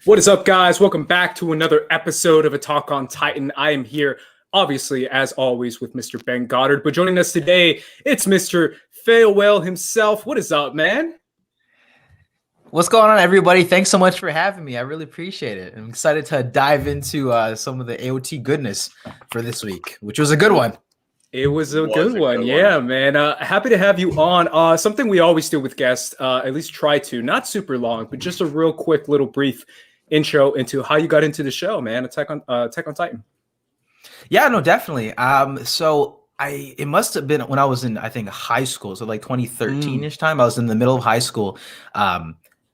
What is up, guys? Welcome back to another episode of Attack on Titan. I am here, obviously, as always, with Mr. Ben Goddard. But joining us today, it's Mr. Farewell himself. What is up, man? What's going on, everybody? Thanks so much for having me. I really appreciate it. I'm excited to dive into some of the AOT goodness for this week, which was a good one. It was a good one. Yeah, man. Happy to have you on. Something we always do with guests, at least try to, not super long, but just a real quick little brief intro into how you got into the show, man. Attack on Titan. Yeah, no, definitely. It must have been when I was in, I think, high school. So like 2013-ish time. I was in the middle of high school.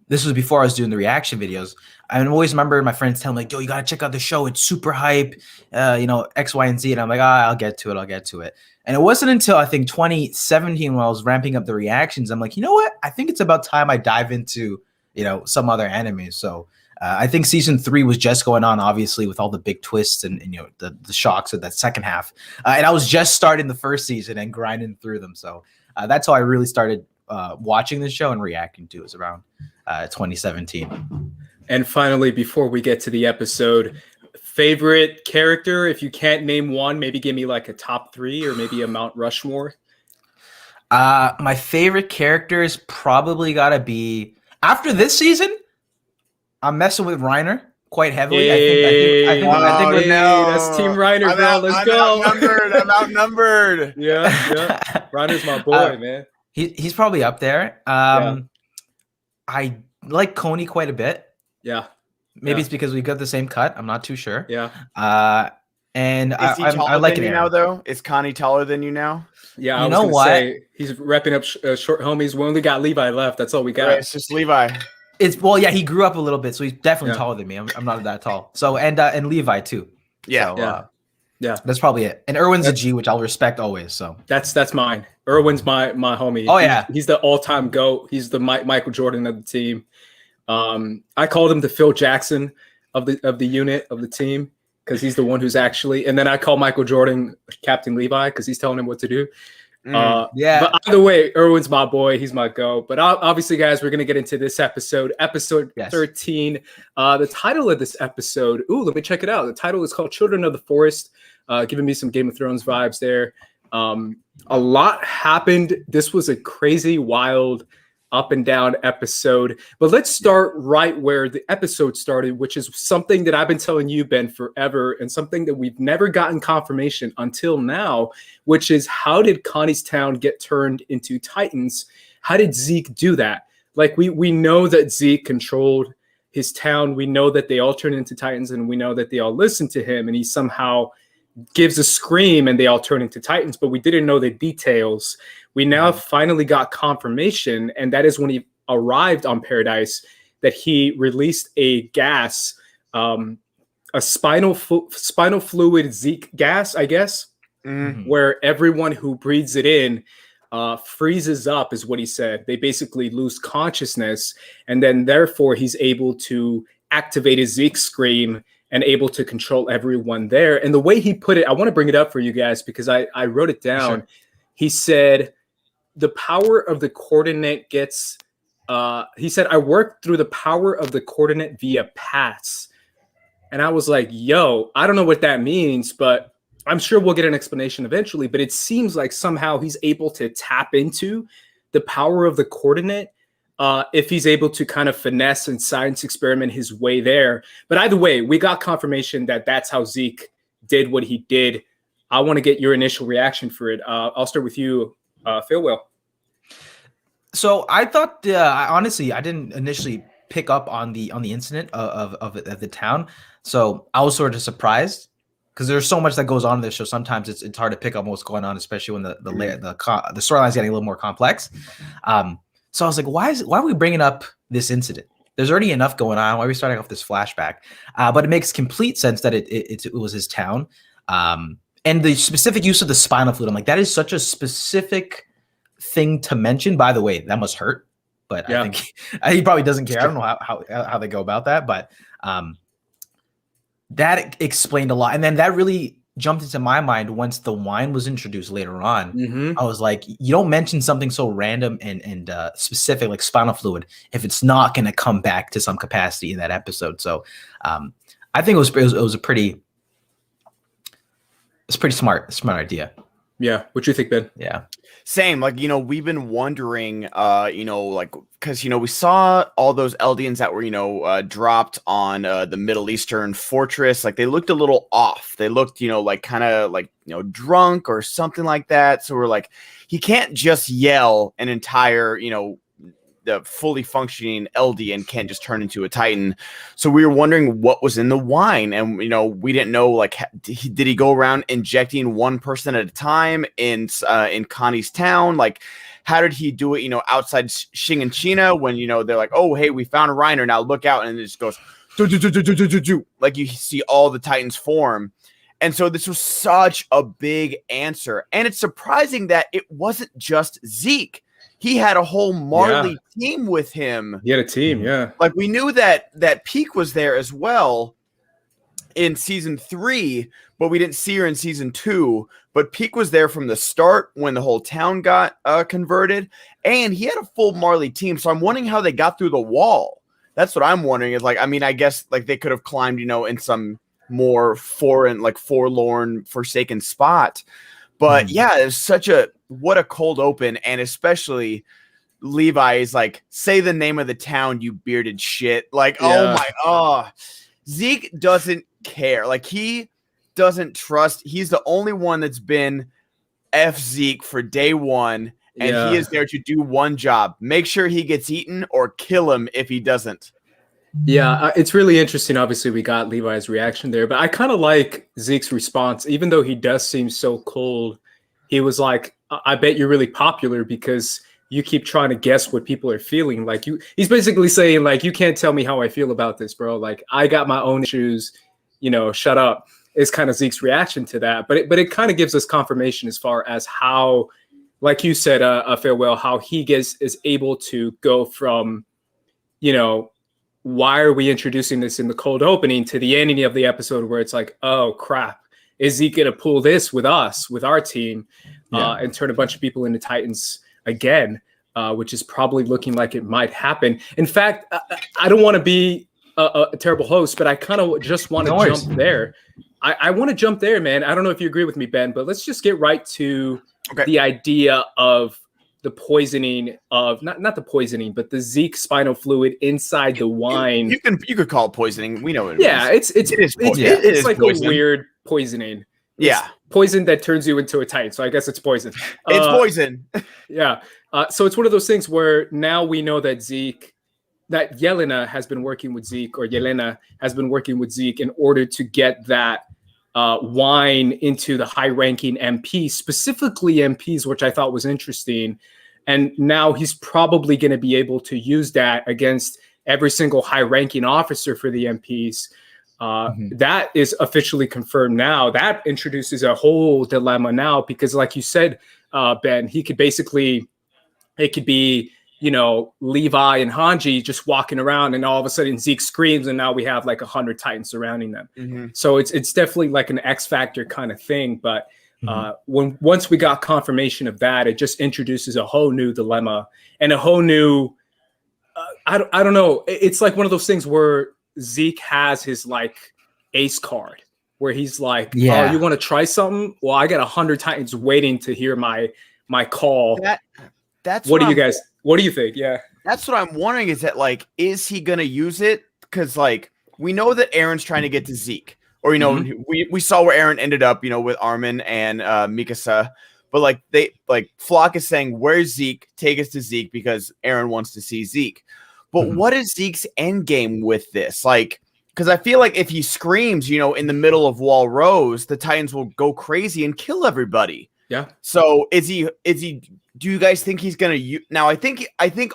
This was before I was doing the reaction videos. I always remember my friends telling me, like, yo, you got to check out the show. It's super hype, X, Y, and Z. And I'm like, I'll get to it. And it wasn't until I think 2017 when I was ramping up the reactions, I'm like, you know what? I think it's about time I dive into, some other anime. So I think season 3 was just going on, obviously, with all the big twists and the shocks of that second half. And I was just starting the first season and grinding through them. So that's how I really started watching the show and reacting to it. Was around 2017. And finally, before we get to the episode, favorite character, if you can't name one, maybe give me like a top 3 or maybe a Mount Rushmore. My favorite character is probably gotta be, after this season, I'm messing with Reiner quite heavily. I think that's Team Reiner, bro. Let's go. I'm outnumbered. Yeah. Reiner's my boy, man. He's probably up there. I like Coney quite a bit. Yeah. Maybe it's because we got the same cut. I'm not too sure. Yeah. And is he taller I like than you now, though? Is Connie taller than you now? Yeah, I was gonna say he's repping up short homies. We only got Levi left. That's all we got. Right, it's just Levi. He grew up a little bit, so he's definitely taller than me. I'm not that tall. So and Levi too. Yeah. So, that's probably it. And Erwin's a G, which I'll respect always. So that's mine. Erwin's my homie. Oh yeah, he's the all-time GOAT. He's the Michael Jordan of the team. I called him the Phil Jackson of the unit of the team because he's the one who's actually. And then I call Michael Jordan Captain Levi because he's telling him what to do. But either way, Erwin's my boy. He's my GOAT. But obviously, guys, we're gonna get into this episode 13. The title of this episode. Let me check it out. The title is called "Children of the Forest," giving me some Game of Thrones vibes there. A lot happened. This was a crazy, wild, up and down episode. But let's start right where the episode started, which is something that I've been telling you, Ben, forever, and something that we've never gotten confirmation until now, which is how did Connie's town get turned into Titans? How did Zeke do that? Like, we know that Zeke controlled his town. We know that they all turned into Titans, and we know that they all listened to him, and he somehow gives a scream and they all turn into Titans, but we didn't know the details. We now finally got confirmation, and that is when he arrived on Paradis, that he released a gas, a spinal fluid Zeke gas, I guess, where everyone who breathes it in freezes up, is what he said. They basically lose consciousness, and then therefore he's able to activate his Zeke scream and able to control everyone there. And the way he put it, I want to bring it up for you guys because I wrote it down. Sure. He said, the power of the coordinate gets, he said, I worked through the power of the coordinate via paths. And I was like, yo, I don't know what that means, but I'm sure we'll get an explanation eventually. But it seems like somehow he's able to tap into the power of the coordinate if he's able to kind of finesse and science experiment his way there. But either way, we got confirmation that that's how Zeke did what he did. I want to get your initial reaction for it. I'll start with you, Farewell. So I thought, honestly, I didn't initially pick up on the incident of the town. So I was sort of surprised because there's so much that goes on in this show. Sometimes it's hard to pick up what's going on, especially when the storyline's getting a little more complex. So I was like, why are we bringing up this incident? There's already enough going on. Why are we starting off this flashback? But it makes complete sense that it was his town. And the specific use of the spinal fluid, I'm like, that is such a specific thing to mention. By the way, that must hurt. But I think he probably doesn't care. I don't know how they go about that. But that explained a lot. And then that really jumped into my mind once the wine was introduced later on. Mm-hmm. I was like, you don't mention something so random and specific like spinal fluid if it's not going to come back to some capacity in that episode. So I think it was a pretty smart idea. Yeah. What you think, Ben? Yeah. Same, like, we've been wondering, like, because, we saw all those Eldians that were, dropped on the Middle Eastern fortress. Like, they looked a little off. They looked, like, kind of like, drunk or something like that. So we're like, he can't just yell an entire, the fully functioning Eldian can't just turn into a Titan. So we were wondering what was in the wine, and we didn't know, like, did he go around injecting one person at a time in Connie's town? Like, how did he do it? Outside Shiganshina when they're like, oh hey, we found a Reiner, now look out, and it just goes do, like you see all the Titans form. And so this was such a big answer, and it's surprising that it wasn't just Zeke. He had a whole Marley team with him. He had a team, yeah. Like, we knew that Peak was there as well in season 3, but we didn't see her in season 2. But Peak was there from the start when the whole town got converted, and he had a full Marley team. So I'm wondering how they got through the wall. That's what I'm wondering. Is like, I mean, I guess like they could have climbed, in some more foreign, like forlorn, forsaken spot. But yeah, it's what a cold open, and especially Levi is like, say the name of the town, you bearded shit. Like, Zeke doesn't care. Like, he doesn't trust. He's the only one that's been F Zeke for day one, and he is there to do one job: make sure he gets eaten or kill him if he doesn't. Yeah, it's really interesting. Obviously, we got Levi's reaction there, but I kind of like Zeke's response. Even though he does seem so cold, he was like, I bet you're really popular because you keep trying to guess what people are feeling. Like, he's basically saying, like, you can't tell me how I feel about this, bro. Like, I got my own issues, shut up. Is kind of Zeke's reaction to that. But it kind of gives us confirmation as far as how, like you said, Farewell, how he is able to go from, why are we introducing this in the cold opening to the ending of the episode where it's like, oh crap, is Zeke going to pull this with us, with our team, and turn a bunch of people into Titans again, which is probably looking like it might happen. In fact, I don't want to be a terrible host, but I kind of just want to jump there. I want to jump there, man. I don't know if you agree with me, Ben, but let's just get right to the idea of the poisoning of not the poisoning, but the Zeke spinal fluid inside the wine. You could call it poisoning. We know it. It's like poison. A weird poisoning. Yeah, it's poison that turns you into a Titan. So I guess it's poison. It's poison. Yeah. So it's one of those things where now we know that Yelena has been working with Zeke, or Yelena has been working with Zeke in order to get that wine into the high-ranking MPs, specifically MPs, which I thought was interesting. And now he's probably going to be able to use that against every single high-ranking officer for the MPs. That is officially confirmed now. That introduces a whole dilemma now because, like you said, Ben, it could be, Levi and Hanji just walking around, and all of a sudden Zeke screams, and now we have like 100 Titans surrounding them. So it's definitely like an X Factor kind of thing. But once we got confirmation of that, it just introduces a whole new dilemma and a whole new. I don't know. It's like one of those things where Zeke has his like ace card, where he's like, "Oh, you want to try something? Well, I got 100 Titans waiting to hear my call." That's what do you guys? What do you think? Yeah, that's what I'm wondering. Is that like, is he gonna use it? Because like we know that Eren's trying to get to Zeke, or we saw where Eren ended up, with Armin and Mikasa. But like Floch is saying, "Where's Zeke? Take us to Zeke," because Eren wants to see Zeke. But what is Zeke's end game with this? Like, because I feel like if he screams, in the middle of Wall Rose, the Titans will go crazy and kill everybody. Yeah. So is he? Do you guys think he's gonna use? Now I think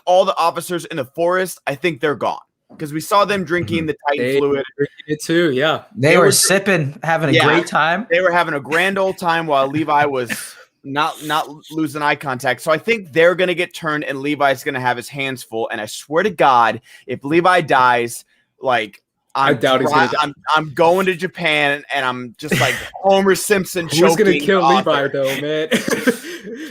all the officers in the forest, I think they're gone because we saw them drinking the Titan fluid. It too, yeah. They were sipping, having a great time. They were having a grand old time while Levi was not losing eye contact. So I think they're gonna get turned, and Levi's gonna have his hands full. And I swear to God, if Levi dies, like I doubt he's gonna die. I'm going to Japan, and I'm just like Homer Simpson choking. Who's gonna kill author. Levi though, man?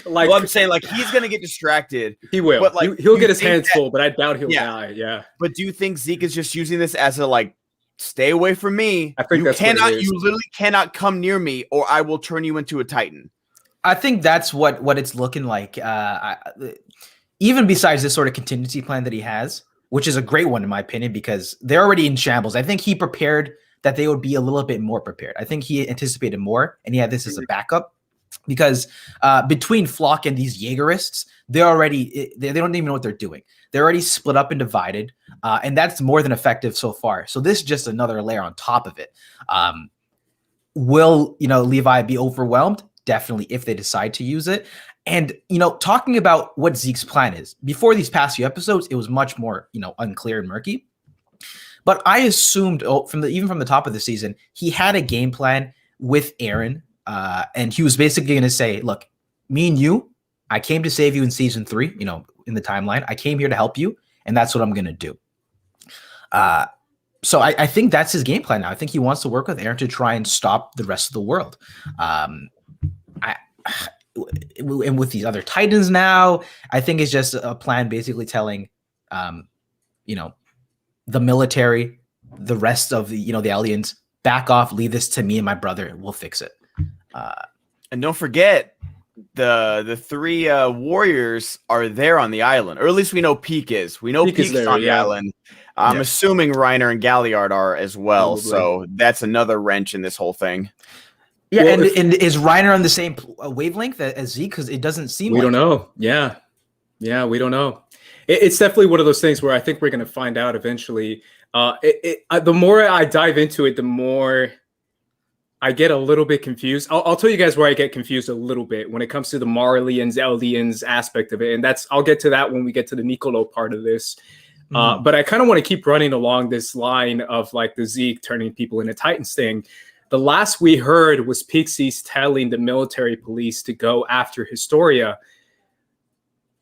Like, well, I'm saying, like, he's gonna get distracted. He will. But, like, he'll get his hands full, but I doubt he'll die. Yeah. But do you think Zeke is just using this as a like, stay away from me? I think you literally cannot come near me, or I will turn you into a Titan. I think that's what it's looking like. Even besides this sort of contingency plan that he has, which is a great one in my opinion, because they're already in shambles. I think he prepared that they would be a little bit more prepared. I think he anticipated more, and he had this as a backup. Because between Floch and these Jaegerists, they don't even know what they're doing. They're already split up and divided, and that's more than effective so far. So this is just another layer on top of it. Will Levi be overwhelmed? Definitely, if they decide to use it. And talking about what Zeke's plan is, before these past few episodes, it was much more unclear and murky. But I assumed even from the top of the season, he had a game plan with Eren. And he was basically going to say, look, me and you, I came to save you in season 3, in the timeline. I came here to help you, and that's what I'm going to do. So I think that's his game plan now. I think he wants to work with Eren to try and stop the rest of the world. And with these other Titans now, I think it's just a plan basically telling, the military, the rest of the aliens, back off, leave this to me and my brother, we'll fix it. And don't forget, the 3 warriors are there on the island, or at least we know Peak is. We know Peak's on the island. I'm assuming Reiner and Galliard are as well. Probably. So that's another wrench in this whole thing. Yeah, well, and is Reiner on the same wavelength as Zeke? Because it doesn't seem. We don't know. Yeah, we don't know. It's definitely one of those things where I think we're going to find out eventually. The more I dive into it, the more I get a little bit confused. I'll tell you guys where I get confused a little bit when it comes to the Marlians, Eldians aspect of it. And I'll get to that when we get to the Nicolo part of this. But I kind of want to keep running along this line of like the Zeke turning people into Titans thing. The last we heard was Pixies telling the military police to go after Historia.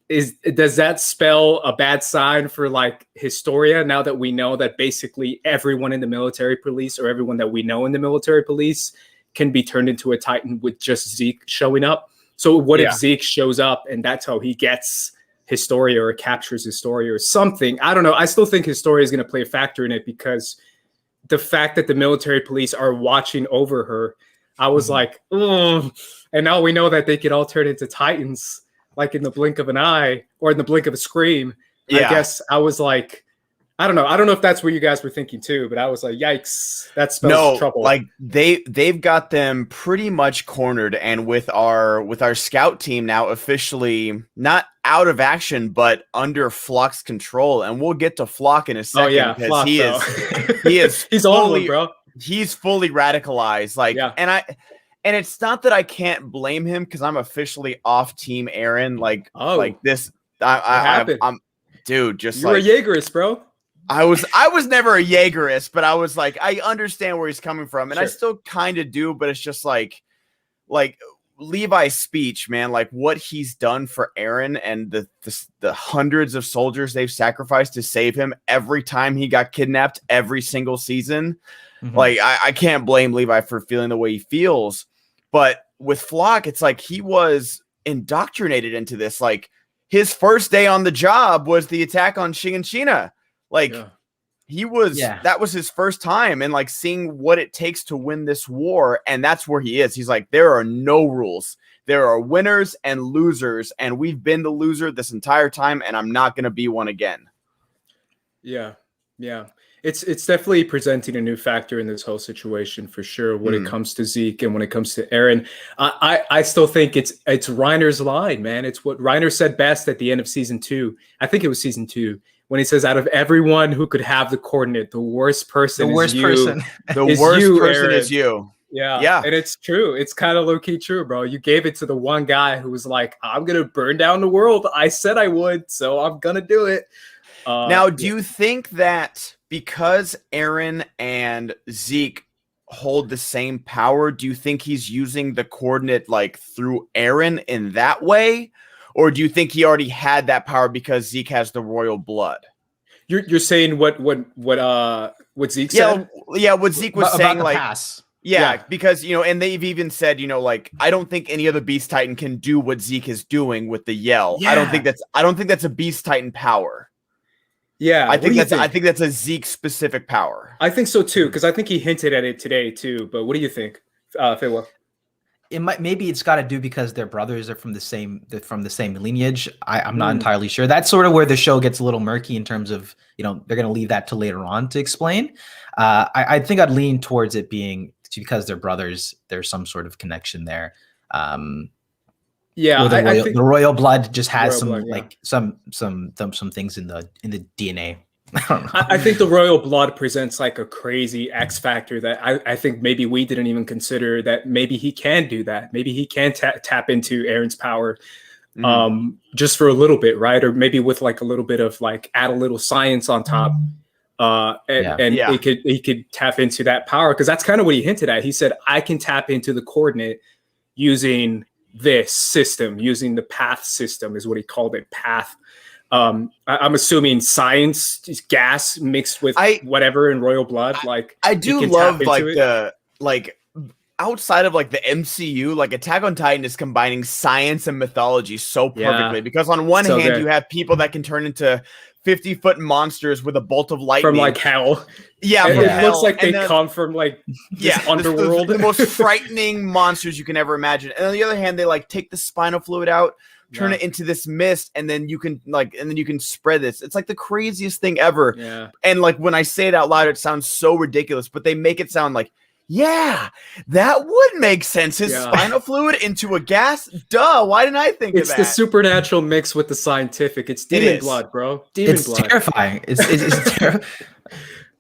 Does that spell a bad sign for like Historia now that we know that basically everyone in the military police, or everyone that we know in the military police, can be turned into a Titan with just Zeke showing up? So what if Zeke shows up and that's how he gets Historia or captures Historia or something? I don't know. I still think Historia is going to play a factor in it, because the fact that the military police are watching over her, I was like, oh, and now we know that they could all turn into Titans like in the blink of an eye or in the blink of a scream. I guess I was like, I don't know. I don't know if that's what you guys were thinking too, but I was like, yikes, that spells trouble. Like they've got them pretty much cornered, and with our scout team now officially not out of action but under Floch's control, and we'll get to Floch in a second. Oh yeah, Floch, he is he's all over, bro. He's fully radicalized. And it's not that I can't blame him, because I'm officially off team Eren. Like this, I'm dude. Just you're a Jaegerist, bro. I was never a Jaegerist, but I was like, I understand where he's coming from, and I still kind of do, but it's just like Levi's speech, man, like what he's done for Eren and the hundreds of soldiers they've sacrificed to save him every time he got kidnapped every single season. Like I can't blame Levi for feeling the way he feels, but with Floch, it's like he was indoctrinated into this. Like his first day on the job was the attack on Shiganshina. Like he was, that was his first time, and like seeing what it takes to win this war. And that's where he is. He's like, there are no rules. There are winners and losers. And we've been the loser this entire time, and I'm not going to be one again. Yeah. It's definitely presenting a new factor in this whole situation for sure when it comes to Zeke and when it comes to Eren. I still think it's Reiner's line, man. It's what Reiner said best at the end of season 2. I think it was season 2. When he says, out of everyone who could have the coordinate, the worst person is you. The worst person is you. Yeah. And it's true. It's kind of low-key true, bro. You gave it to the one guy who was like, I'm going to burn down the world. I said I would, so I'm going to do it. Now, do you think that because Eren and Zeke hold the same power, do you think he's using the coordinate like through Eren in that way? Or do you think he already had that power because Zeke has the royal blood? You're saying what Zeke said? Yeah, what Zeke was About saying, the like, pass. yeah, because and they've even said, like, I don't think any other Beast Titan can do what Zeke is doing with the yell. Yeah. I don't think that's a Beast Titan power. Yeah, I think that's a Zeke specific power. I think so too, because I think he hinted at it today too. But what do you think, Phil? Maybe it's got to do because their brothers are from the same lineage. I'm not entirely sure. That's sort of where the show gets a little murky in terms of they're going to leave that to later on to explain. I think I'd lean towards it being because they're brothers. There's some sort of connection there. Yeah, I think the royal blood just has some blood, some things in the DNA. I don't know. I think the royal blood presents like a crazy X factor that I think maybe we didn't even consider, that maybe he can do that. Maybe he can tap into Eren's power just for a little bit, right? Or maybe with like a little bit of like add a little science on top. He could tap into that power, because that's kind of what he hinted at. He said, I can tap into the coordinate using this system, using the path system is what he called it, path. I'm assuming science, gas mixed with whatever in royal blood. Like, I do love like outside of like the MCU, like Attack on Titan is combining science and mythology so perfectly, because on one hand you have people that can turn into 50-foot monsters with a bolt of lightning from like hell. Yeah, it looks like they come from like underworld. The most frightening monsters you can ever imagine. And on the other hand, they like take the spinal fluid out, turn it into this mist, and then you can spread this. It's like the craziest thing ever. Yeah. And like when I say it out loud, it sounds so ridiculous, but they make it sound like, yeah, that would make sense. His spinal fluid into a gas? Duh, why didn't I think of that? It's the supernatural mix with the scientific. It's demon blood, bro. Demon blood. It's terrifying. It's terrifying.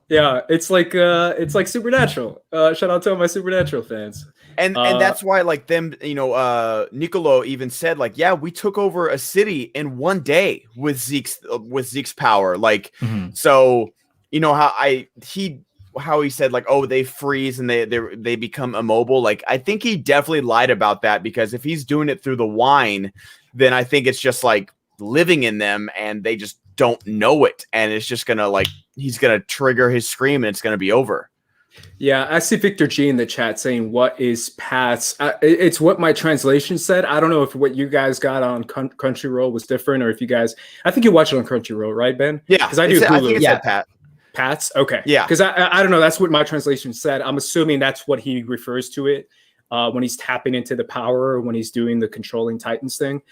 Yeah, it's like Supernatural. Shout out to all my Supernatural fans. And that's why, like, them, Nicolo even said, like, yeah, we took over a city in one day with Zeke's power. Like, so how he said, like, oh, they freeze and they become immobile. Like, I think he definitely lied about that, because if he's doing it through the wine, then I think it's just like living in them and they just don't know it, and it's just gonna like he's gonna trigger his scream and it's gonna be over. Yeah, I see Victor G in the chat saying, what is paths? It's what my translation said. I don't know if what you guys got on Crunchyroll was different, or if you guys, I think you watch it on Crunchyroll, right, Ben? Yeah, because I do Hulu. I think it said Paths? Okay. Yeah. Because I don't know, that's what my translation said. I'm assuming that's what he refers to it when he's tapping into the power, when he's doing the controlling Titans thing.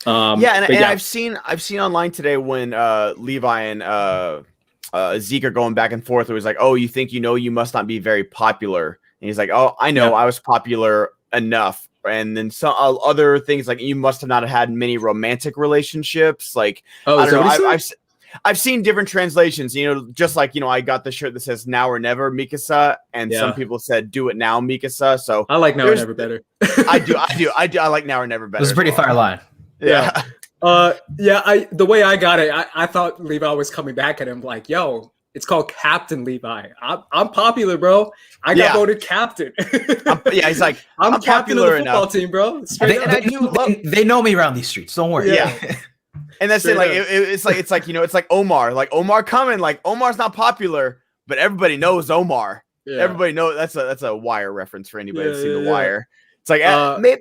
I've seen online today when Levi and Zeke are going back and forth. It was like, oh, you think you must not be very popular. And he's like, oh, I know, I was popular enough. And then some other things like, you must have not had many romantic relationships. Like, I don't know. I've seen different translations, just like, I got the shirt that says now or never, Mikasa. And some people said, do it now, Mikasa. So I like now or never better. I do. I like now or never better. It was a pretty fire line. Yeah. The way I got it, I thought Levi was coming back at him like, yo, it's called Captain Levi. I'm popular, bro. I got voted captain. He's like, I'm captain of the football team, bro. They know me around these streets. Don't worry. Yeah. And that's it. Like it's like Omar. Like Omar coming. Like Omar's not popular, but everybody knows Omar. Yeah. Everybody knows that's a Wire reference for anybody that's seen The Wire. It's like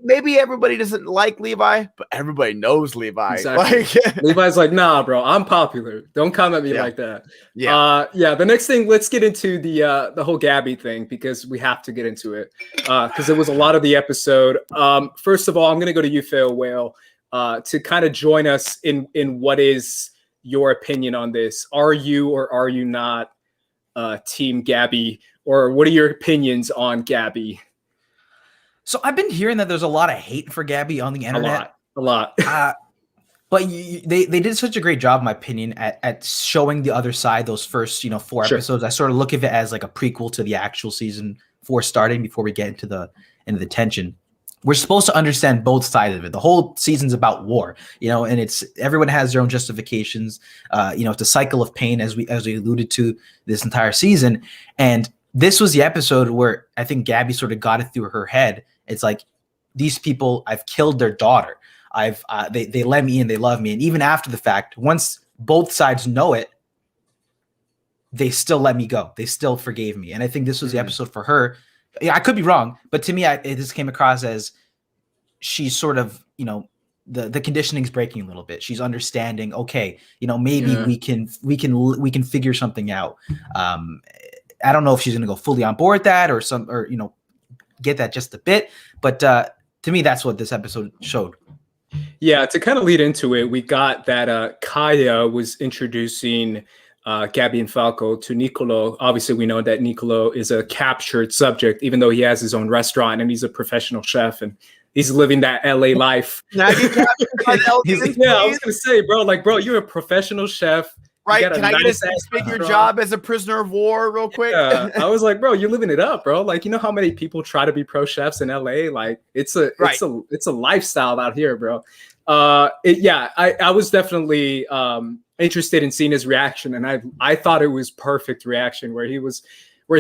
maybe everybody doesn't like Levi, but everybody knows Levi. Exactly. Like, Levi's like, nah, bro, I'm popular. Don't come at me like that. Yeah. The next thing, let's get into the whole Gabi thing, because we have to get into it. Because it was a lot of the episode. First of all, I'm gonna go to you, Phil Whale, to kind of join us in what is your opinion on this. Are you or are you not Team Gabi, or what are your opinions on Gabi? So I've been hearing that there's a lot of hate for Gabi on the internet. A lot. But they did such a great job, in my opinion, at showing the other side. Those first 4 episodes, I sort of look at it as like a prequel to the actual season 4 starting before we get into the tension. We're supposed to understand both sides of it. The whole season's about war, and it's everyone has their own justifications. It's a cycle of pain, as we alluded to this entire season. And this was the episode where I think Gabi sort of got it through her head. It's like, these people, I've killed their daughter. They let me in, they love me. And even after the fact, once both sides know it, they still let me go. They still forgave me. And I think this was the episode for her. Yeah, I could be wrong, but to me, this came across as she's sort of, the conditioning's breaking a little bit. She's understanding, okay, maybe we can figure something out. I don't know if she's going to go fully on board that or get that just a bit, but to me, that's what this episode showed. Yeah, to kind of lead into it, we got that Kaya was introducing Gabi and Falco to Nicolo. Obviously, we know that Nicolo is a captured subject, even though he has his own restaurant and he's a professional chef and he's living that LA life. Now you I was gonna say, bro, you're a professional chef. Right? Can I get a six-figure job as a prisoner of war, real quick? Yeah. I was like, bro, you're living it up, bro. Like, you know how many people try to be pro chefs in LA? Like, it's a lifestyle out here, bro. I was definitely interested in seeing his reaction, and I thought it was perfect reaction where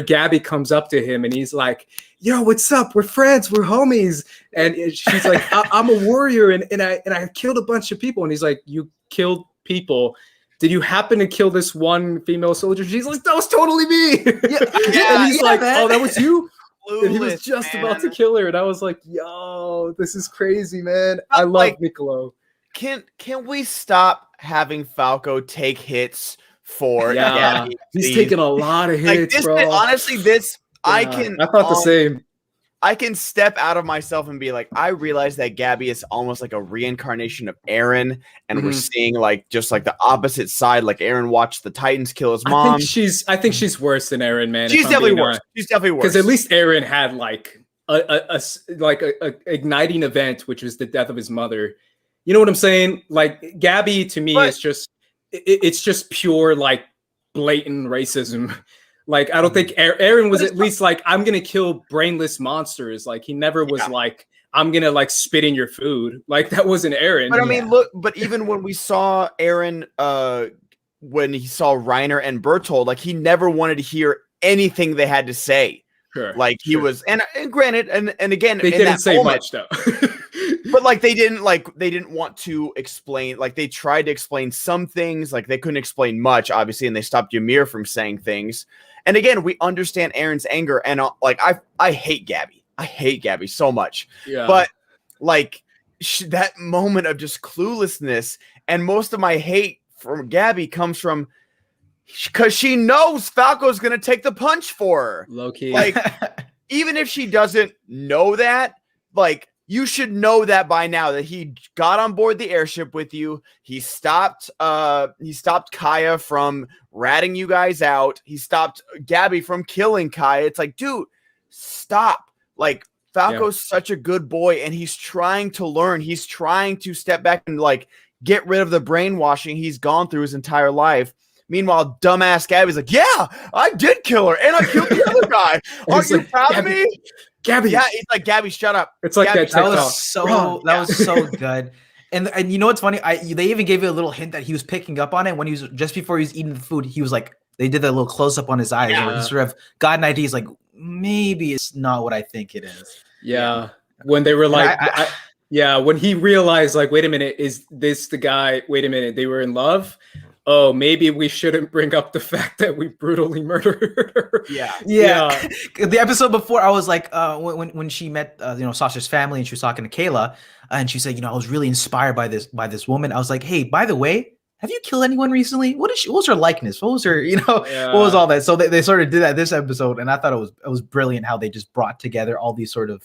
Gabi comes up to him and he's like, yo, what's up? We're friends, we're homies. And she's like, I'm a warrior and I killed a bunch of people. And he's like, you killed people. Did you happen to kill this one female soldier? She's like, that was totally me. And he's like, man. Oh, that was you? And he was just about to kill her. And I was like, yo, this is crazy, man. I love Nicolo. Can we stop having Falco take hits for Gabi? He's taking a lot of hits, bro. Honestly, I thought the same. I can step out of myself and be like, I realize that Gabi is almost like a reincarnation of Eren, and we're seeing just the opposite side. Like Eren watched the Titans kill his mom. I think she's worse than Eren, man. She's definitely worse. She's definitely worse. Because at least Eren had a igniting event, which was the death of his mother. You know what I'm saying? Like Gabi to me is just it's pure blatant racism. Like, I don't think Eren was at least like, I'm going to kill brainless monsters. Like, he never was like, I'm going to spit in your food. Like, that wasn't Eren. But I mean, look, but even when we saw Eren, when he saw Reiner and Bertold, he never wanted to hear anything they had to say. Sure. He was, and granted, and again, they didn't say much though. But they didn't want to explain. They tried to explain some things. They couldn't explain much, obviously, and they stopped Ymir from saying things. And again, we understand Eren's anger, and I hate Gabi. I hate Gabi so much. Yeah. But that moment of just cluelessness, and most of my hate from Gabi comes from because she knows Falco's gonna take the punch for her. Low key. Even if she doesn't know that, you should know that by now that he got on board the airship with you. He stopped Kaya from ratting you guys out. He stopped Gabi from killing Kaya. It's dude, stop. Falco's such a good boy, and he's trying to learn. He's trying to step back and get rid of the brainwashing he's gone through his entire life. Meanwhile, dumbass Gabi's like, yeah, I did kill her, and I killed the other guy. Are you proud of me? Gabi. Yeah, it's like, Gabi, shut up. It's like Gabi, that was so good. And you know what's funny? They even gave you a little hint that he was picking up on it when he was just before he was eating the food. He was they did that little close up on his eyes, where he sort of got an idea. He's like, maybe it's not what I think it is. Yeah. When they were when he realized, wait a minute, is this the guy? Wait a minute, they were in love. Oh, maybe we shouldn't bring up the fact that we brutally murdered her. Yeah. The episode before, I was like, when she met, Sasha's family, and she was talking to Kayla, and she said, I was really inspired by this woman. I was like, hey, by the way, have you killed anyone recently? What was her likeness? What was her, what was all that? So they sort of did that this episode, and I thought it was brilliant how they just brought together all these sort of,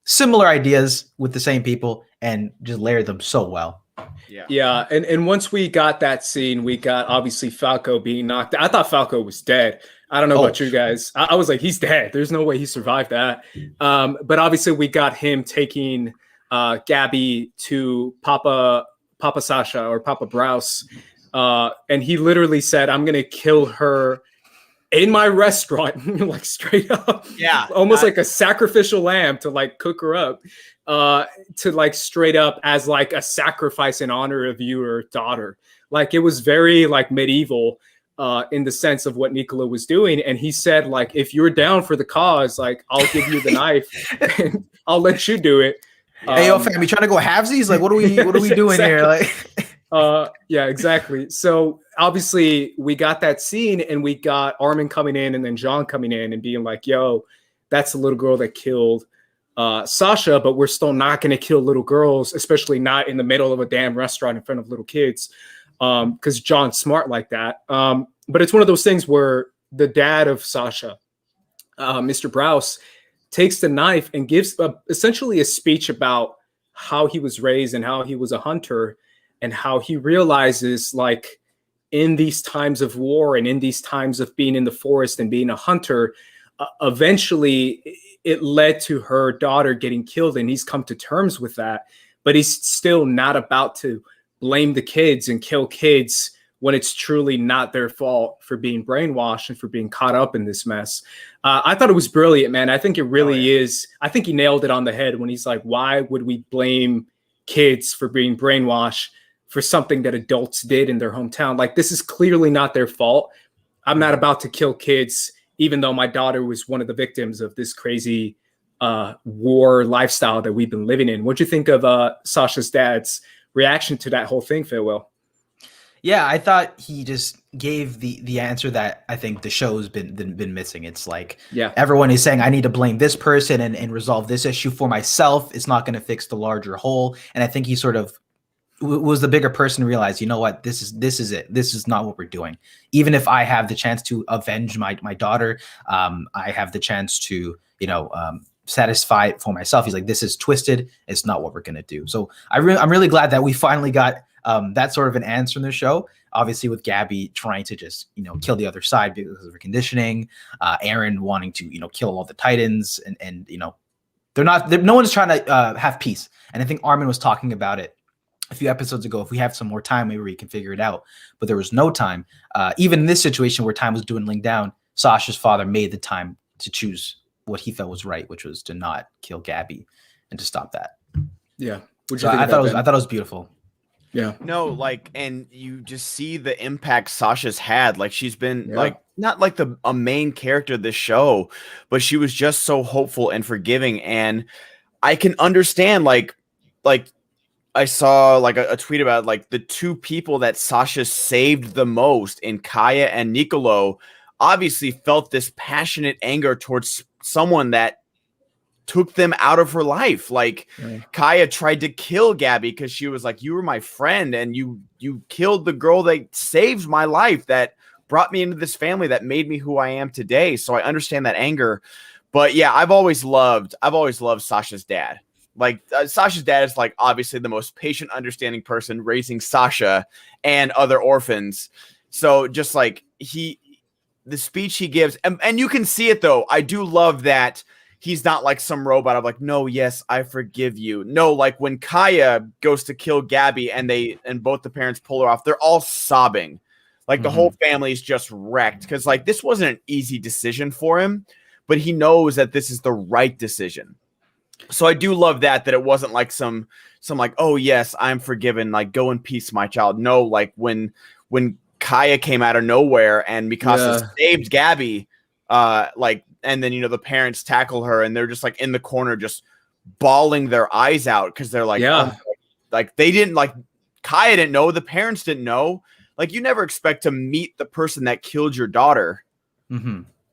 similar ideas with the same people and just layered them so well. Yeah. And once we got that scene, we got obviously Falco being knocked out. I thought Falco was dead. I don't know about you guys. I was like, he's dead. There's no way he survived that. But obviously we got him taking Gabi to Papa Sasha or Papa Browse. And he literally said, I'm going to kill her in my restaurant, straight up. Yeah. Almost like a sacrificial lamb to cook her up. To straight up as a sacrifice in honor of your daughter. It was very medieval in the sense of what Nicolo was doing. And he said, if you're down for the cause, I'll give you the knife and I'll let you do it. Hey, yo, fam, you trying to go halvesies? What are we doing here? Yeah, exactly. So obviously we got that scene and we got Armin coming in and then John coming in and being like, yo, that's the little girl that killed Sasha, but we're still not going to kill little girls, especially not in the middle of a damn restaurant in front of little kids. Because John's smart like that. But it's one of those things where the dad of Sasha, Mr. Browse, takes the knife and gives essentially a speech about how he was raised and how he was a hunter and how he realizes, like, in these times of war and in these times of being in the forest and being a hunter, eventually it led to her daughter getting killed, and he's come to terms with that. But he's still not about to blame the kids and kill kids when it's truly not their fault for being brainwashed and for being caught up in this mess. I thought it was brilliant, man. I think it really is. I think he nailed it on the head when he's like, why would we blame kids for being brainwashed for something that adults did in their hometown? Like, this is clearly not their fault. I'm not about to kill kids, even though my daughter was one of the victims of this crazy war lifestyle that we've been living in. What'd you think of Sasha's dad's reaction to that whole thing, Farewell? Yeah, I thought he just gave the answer that I think the show's been missing. It's like, everyone is saying I need to blame this person and resolve this issue for myself. It's not going to fix the larger whole. And I think he sort of was the bigger person, realized, you know what, this is it. This is not what we're doing. Even if I have the chance to avenge my daughter, I have the chance to, satisfy it for myself. He's like, this is twisted. It's not what we're going to do. So I'm really glad that we finally got that sort of an answer in the show. Obviously, with Gabi trying to just, kill the other side because of her conditioning, Eren wanting to, kill all the Titans, and no one's trying to have peace. And I think Armin was talking about it a few episodes ago. If we have some more time, maybe we can figure it out. But there was no time. Even in this situation where time was dwindling down, Sasha's father made the time to choose what he felt was right, which was to not kill Gabi and to stop that. Yeah. So I thought it was beautiful. Yeah. No, like, and you just see the impact Sasha's had. Like, she's been like, not like a main character of this show, but she was just so hopeful and forgiving. And I can understand, like I saw like a tweet about like the two people that Sasha saved the most in Kaya and Nicolo obviously felt this passionate anger towards someone that took them out of her life. Like, Kaya tried to kill Gabi because she was like, you were my friend and you killed the girl that saved my life, that brought me into this family, that made me who I am today. So I understand that anger. But yeah, I've always loved Sasha's dad. Like, Sasha's dad is like obviously the most patient, understanding person raising Sasha and other orphans. So just like the speech he gives, and you can see it though. I do love that he's not like some robot of like, no, yes, I forgive you. No, like when Kaya goes to kill Gabi and both the parents pull her off, they're all sobbing. Like the whole family is just wrecked because like this wasn't an easy decision for him, but he knows that this is the right decision. So I do love that it wasn't like some like, oh yes, I'm forgiven, like go in peace, my child. No, like when Kaya came out of nowhere and Mikasa saved Gabi, and then the parents tackle her and they're just like in the corner just bawling their eyes out because they're like, oh, like they didn't, like Kaya didn't know, the parents didn't know. Like, you never expect to meet the person that killed your daughter.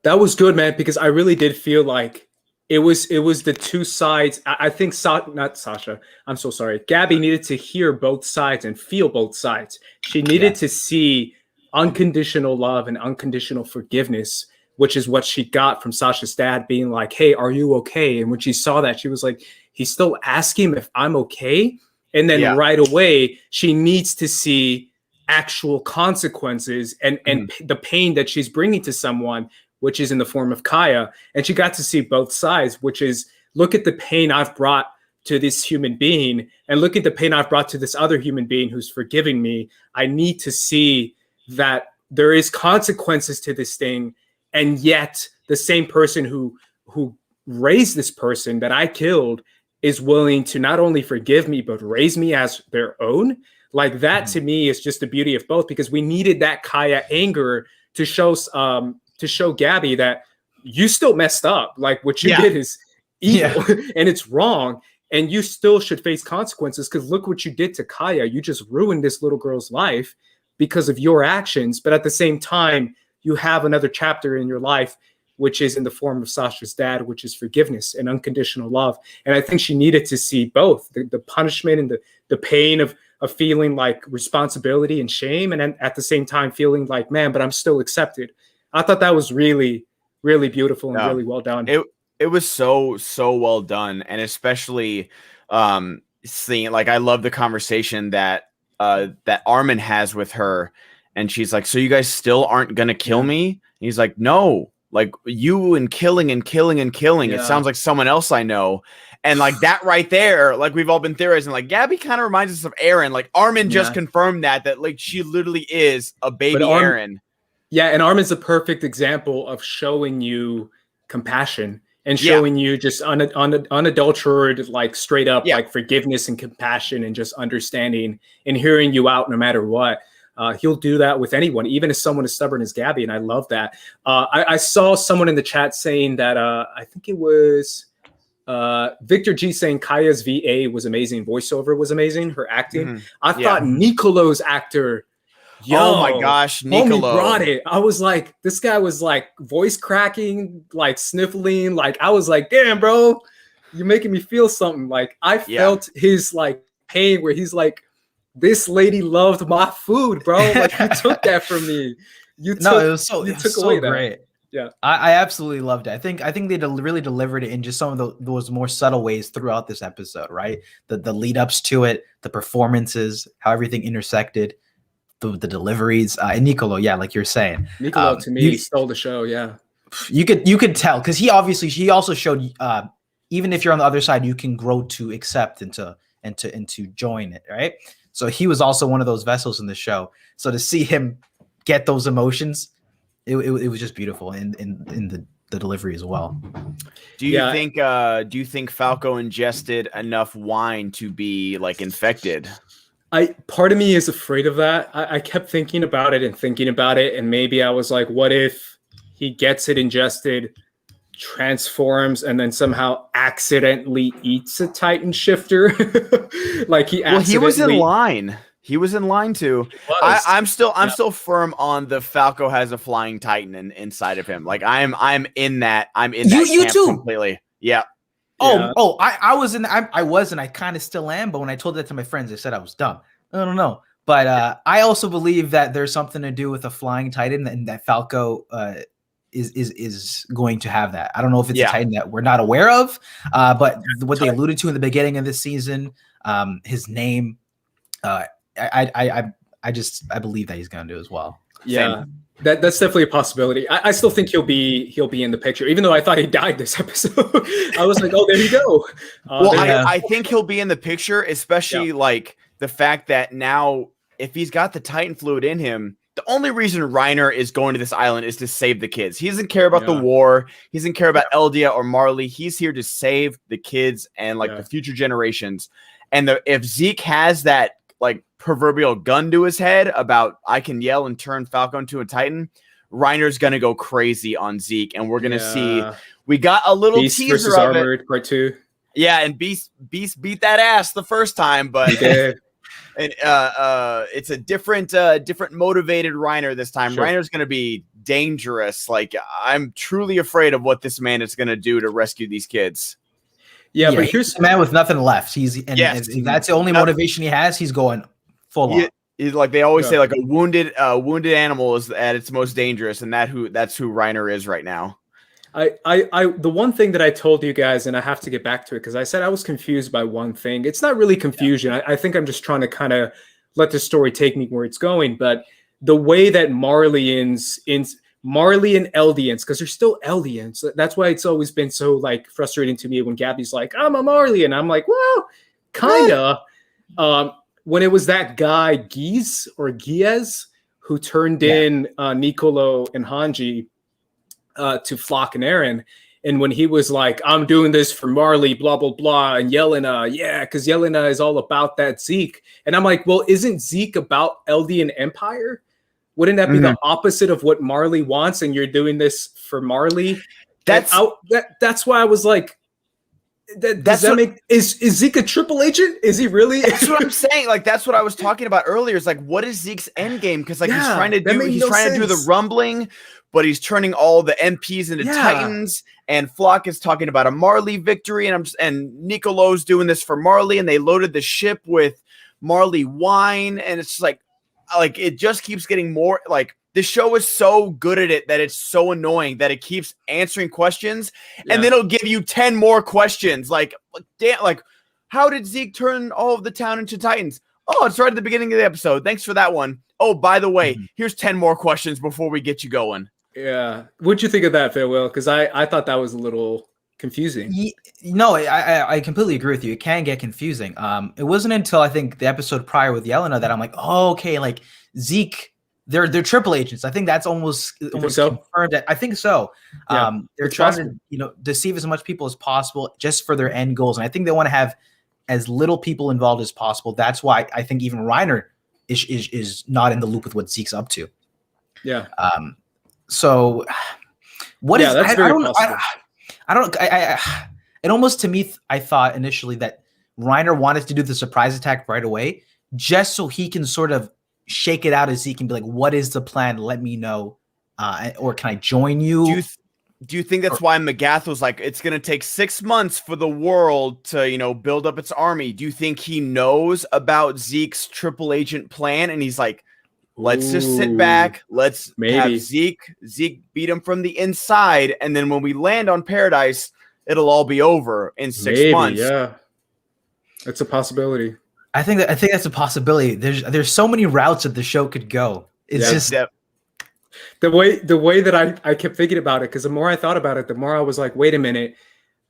That was good, man, because I really did feel like it was the two sides. I think not Sasha. I'm so sorry. Gabi needed to hear both sides and feel both sides. She needed to see unconditional love and unconditional forgiveness, which is what she got from Sasha's dad being like, hey, are you okay? And when she saw that, she was like, he's still asking if I'm okay. And then right away, she needs to see actual consequences and the pain that she's bringing to someone, which is in the form of Kaya. And she got to see both sides, which is, look at the pain I've brought to this human being and look at the pain I've brought to this other human being who's forgiving me. I need to see that there is consequences to this thing. And yet the same person who raised this person that I killed is willing to not only forgive me, but raise me as their own. Like that to me is just the beauty of both, because we needed that Kaya anger to show Gabi that you still messed up. Like what you did is evil and it's wrong. and you still should face consequences because look what you did to Kaya. You just ruined this little girl's life because of your actions. But at the same time, you have another chapter in your life, which is in the form of Sasha's dad, which is forgiveness and unconditional love. And I think she needed to see both the punishment and the pain of feeling like responsibility and shame. And then at the same time, feeling like, man, but I'm still accepted. I thought that was really, really beautiful and really well done. It was so well done. And especially seeing, like, I love the conversation that Armin has with her. And she's like, so you guys still aren't going to kill me? And he's like, no, like you and killing. It sounds like someone else I know. And like that right there, like we've all been theorizing, like Gabi kind of reminds us of Eren. Like Armin just confirmed that like she literally is a baby Eren. Yeah, and Armin's a perfect example of showing you compassion and showing you just unadulterated, like straight up like forgiveness and compassion and just understanding and hearing you out no matter what. He'll do that with anyone, even if someone as stubborn as Gabi, and I love that. I saw someone in the chat saying that I think it was Victor G saying Kaya's VA was amazing, voiceover was amazing, her acting. I thought Nicolo's actor, oh my gosh, Nicolo brought it. I was like, this guy was like voice cracking, like sniffling, like I was like, damn, bro, you're making me feel something. Like I felt his like pain where he's like, this lady loved my food, bro. Like you took that from me. It was so great. Yeah, I absolutely loved it. I think they really delivered it in just some of those more subtle ways throughout this episode, right? The lead ups to it, the performances, how everything intersected, the deliveries, and Nicolo, like you're saying, Nicolo to me stole the show. Yeah, you could tell because he also showed even if you're on the other side, you can grow to accept and to join it, right? So he was also one of those vessels in the show. So to see him get those emotions, it was just beautiful in the delivery as well. Do you think Falco ingested enough wine to be like infected? Part of me is afraid of that. I kept thinking about it, and maybe I was like, what if he gets it ingested, transforms, and then somehow accidentally eats a Titan shifter? Like he was in line. He was in line too. I'm still firm on the Falco has a flying Titan inside of him. Like I'm in that. I'm in that you camp too. Completely. Yeah. I was and I kind of still am. But when I told that to my friends, they said I was dumb. I don't know. But I also believe that there's something to do with a flying Titan and that Falco is going to have that. I don't know if it's a Titan that we're not aware of, but what they alluded to in the beginning of this season, his name, I believe that he's going to do as well. Yeah, that's definitely a possibility. I still think he'll be in the picture, even though I thought he died this episode. I was like, oh, there you go. I think he'll be in the picture, especially like the fact that now if he's got the Titan fluid in him, the only reason Reiner is going to this island is to save the kids. He doesn't care about the war. He doesn't care about Eldia or Marley. He's here to save the kids and like the future generations. And if Zeke has that like proverbial gun to his head about I can yell and turn Falco into a Titan, Reiner's gonna go crazy on Zeke, and we're gonna see. We got a little Beast teaser versus of Armored, it. Part 2. Yeah, and Beast beat that ass the first time, but He did. And it's a different motivated Reiner this time. Sure. Reiner's going to be dangerous. Like I'm truly afraid of what this man is going to do to rescue these kids. Yeah, but here's a man with nothing left. If that's the only motivation he has, he's going full on. He's like they always say, like a wounded animal is at its most dangerous, and that's who Reiner is right now. The one thing that I told you guys, and I have to get back to it because I said I was confused by one thing. It's not really confusion. I think I'm just trying to kind of let the story take me where it's going. But the way that Marley and Eldians, because they're still Eldians. That's why it's always been so like frustrating to me when Gabi's like, I'm a Marley, and I'm like, well, kinda. When it was that guy Gies who turned in Nicolo and Hanji to Floch and Eren, and when he was like, I'm doing this for Marley, blah blah blah, and Yelena, because Yelena is all about that Zeke, and I'm like, well, isn't Zeke about Eldian Empire? Wouldn't that be the opposite of what Marley wants, and you're doing this for Marley? That's why I was like, Does that make is Zeke a triple agent? Is he really? That's what I'm saying. Like that's what I was talking about earlier. Is like, what is Zeke's end game? Because like he's trying to do the rumbling, but he's turning all the MPs into Titans. And Floch is talking about a Marley victory, and Nicolo's doing this for Marley, and they loaded the ship with Marley wine, and it's like it just keeps getting more like. The show is so good at it that it's so annoying that it keeps answering questions and then it'll give you 10 more questions. Like, damn, like, how did Zeke turn all of the town into Titans? Oh, it's right at the beginning of the episode. Thanks for that one. Oh, by the way, here's 10 more questions before we get you going. Yeah. What'd you think of that, Farewell? Because I thought that was a little confusing. No, I completely agree with you. It can get confusing. It wasn't until I think the episode prior with Yelena that I'm like, oh, okay, like Zeke. They're triple agents. I think that's almost confirmed. I think so. Yeah, they're trying to deceive as much people as possible just for their end goals, and I think they want to have as little people involved as possible. That's why I think even Reiner is not in the loop with what Zeke's up to. Yeah. So what is? That's very possible. I don't. It almost to me, I thought initially that Reiner wanted to do the surprise attack right away, just so he can sort of shake it out as Zeke and be like, what is the plan? Let me know. Or can I join you? Do you think that's why Magath was like, it's going to take 6 months for the world to, build up its army? Do you think he knows about Zeke's triple agent plan? And he's like, let's just sit back. Let's have Zeke beat him from the inside. And then when we land on Paradise, it'll all be over in 6 months. Yeah. That's a possibility. I think that's a possibility. There's so many routes that the show could go. It's just the way that I kept thinking about it, because the more I thought about it, the more I was like, wait a minute.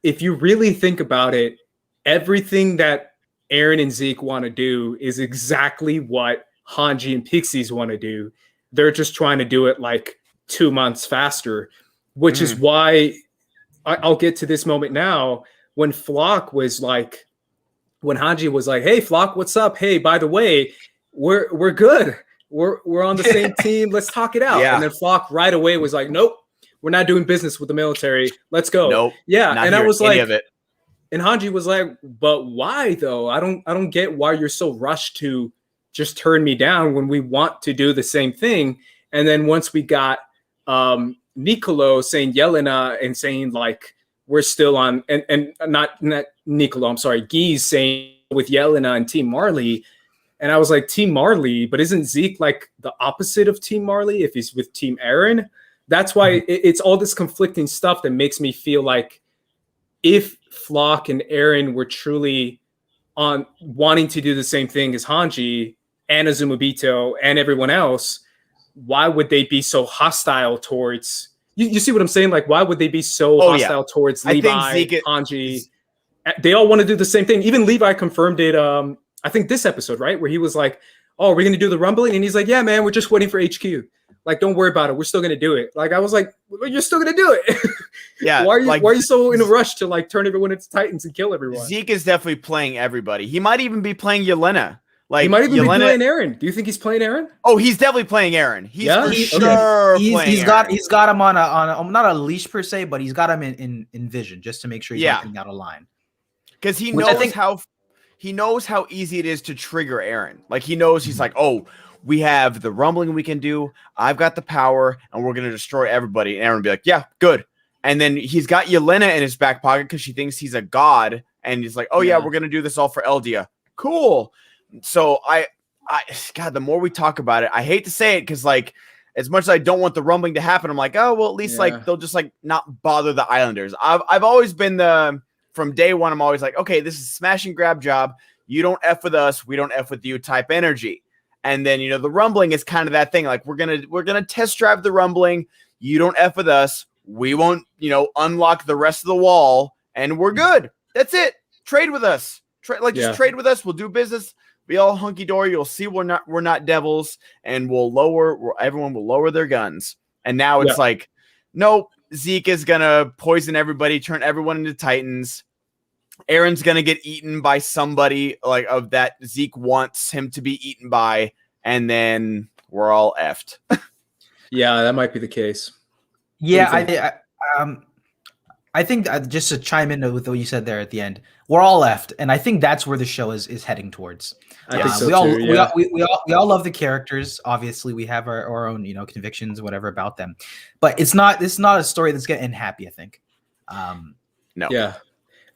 If you really think about it, everything that Eren and Zeke want to do is exactly what Hanji and Pixies want to do. They're just trying to do it like 2 months faster, which is why I'll get to this moment now when Floch was like, when Hanji was like, hey, Floch, what's up? Hey, by the way, we're good. We're on the same team. Let's talk it out. Yeah. And then Floch right away was like, nope, we're not doing business with the military. Let's go. Nope. Yeah. And I was like, of it. And Hanji was like, but why though? I don't get why you're so rushed to just turn me down when we want to do the same thing. And then once we got Nicolo saying Yelena and saying like, we're still on, and not Nicolo, I'm sorry, Geeks saying with Yelena and Team Marley. And I was like, Team Marley, but isn't Zeke like the opposite of Team Marley if he's with Team Eren? That's why it's all this conflicting stuff that makes me feel like if Floch and Eren were truly on wanting to do the same thing as Hanji and Azumabito and everyone else, why would they be so hostile towards... You see what I'm saying? Like, why would they be so hostile towards Levi, Hanji? They all want to do the same thing. Even Levi confirmed it, I think this episode, right? Where he was like, oh, we're going to do the rumbling? And he's like, yeah, man, we're just waiting for HQ. Like, don't worry about it. We're still going to do it. Like, I was like, well, you're still going to do it. Yeah. Why are you so in a rush to, like, turn everyone into Titans and kill everyone? Zeke is definitely playing everybody. He might even be playing Yelena. Like, he might even be playing Eren. Do you think he's playing Eren? Oh, he's definitely playing Eren. He's for sure he's got him on a not a leash per se, but he's got him in vision just to make sure he's not getting out of line. Because he knows how easy it is to trigger Eren. Like he knows he's like, oh, we have the rumbling we can do. I've got the power, and we're gonna destroy everybody. And Eren will be like, yeah, good. And then he's got Yelena in his back pocket because she thinks he's a god, and he's like, oh yeah, we're gonna do this all for Eldia. Cool. So God, the more we talk about it, I hate to say it because like as much as I don't want the rumbling to happen, I'm like, oh well, at least like they'll just like not bother the Islanders. I've always been from day one, I'm always like, okay, this is a smash and grab job. You don't F with us, we don't F with you type energy. And then the rumbling is kind of that thing. Like we're gonna test drive the rumbling. You don't F with us, we won't unlock the rest of the wall, and we're good. That's it. Trade with us. Just trade with us. We'll do business. Be all hunky dory. You'll see we're not devils, and everyone will lower their guns. And now it's like, nope, Zeke is gonna poison everybody, turn everyone into Titans. Eren's gonna get eaten by somebody like of that Zeke wants him to be eaten by, and then we're all effed. Yeah, that might be the case. Yeah, I think just to chime in with what you said there at the end, we're all left, and I think that's where the show is heading towards. I think so we all too, yeah. we all love the characters. Obviously, we have our own convictions, whatever about them, but it's not a story that's going to end happy. I think. No. Yeah.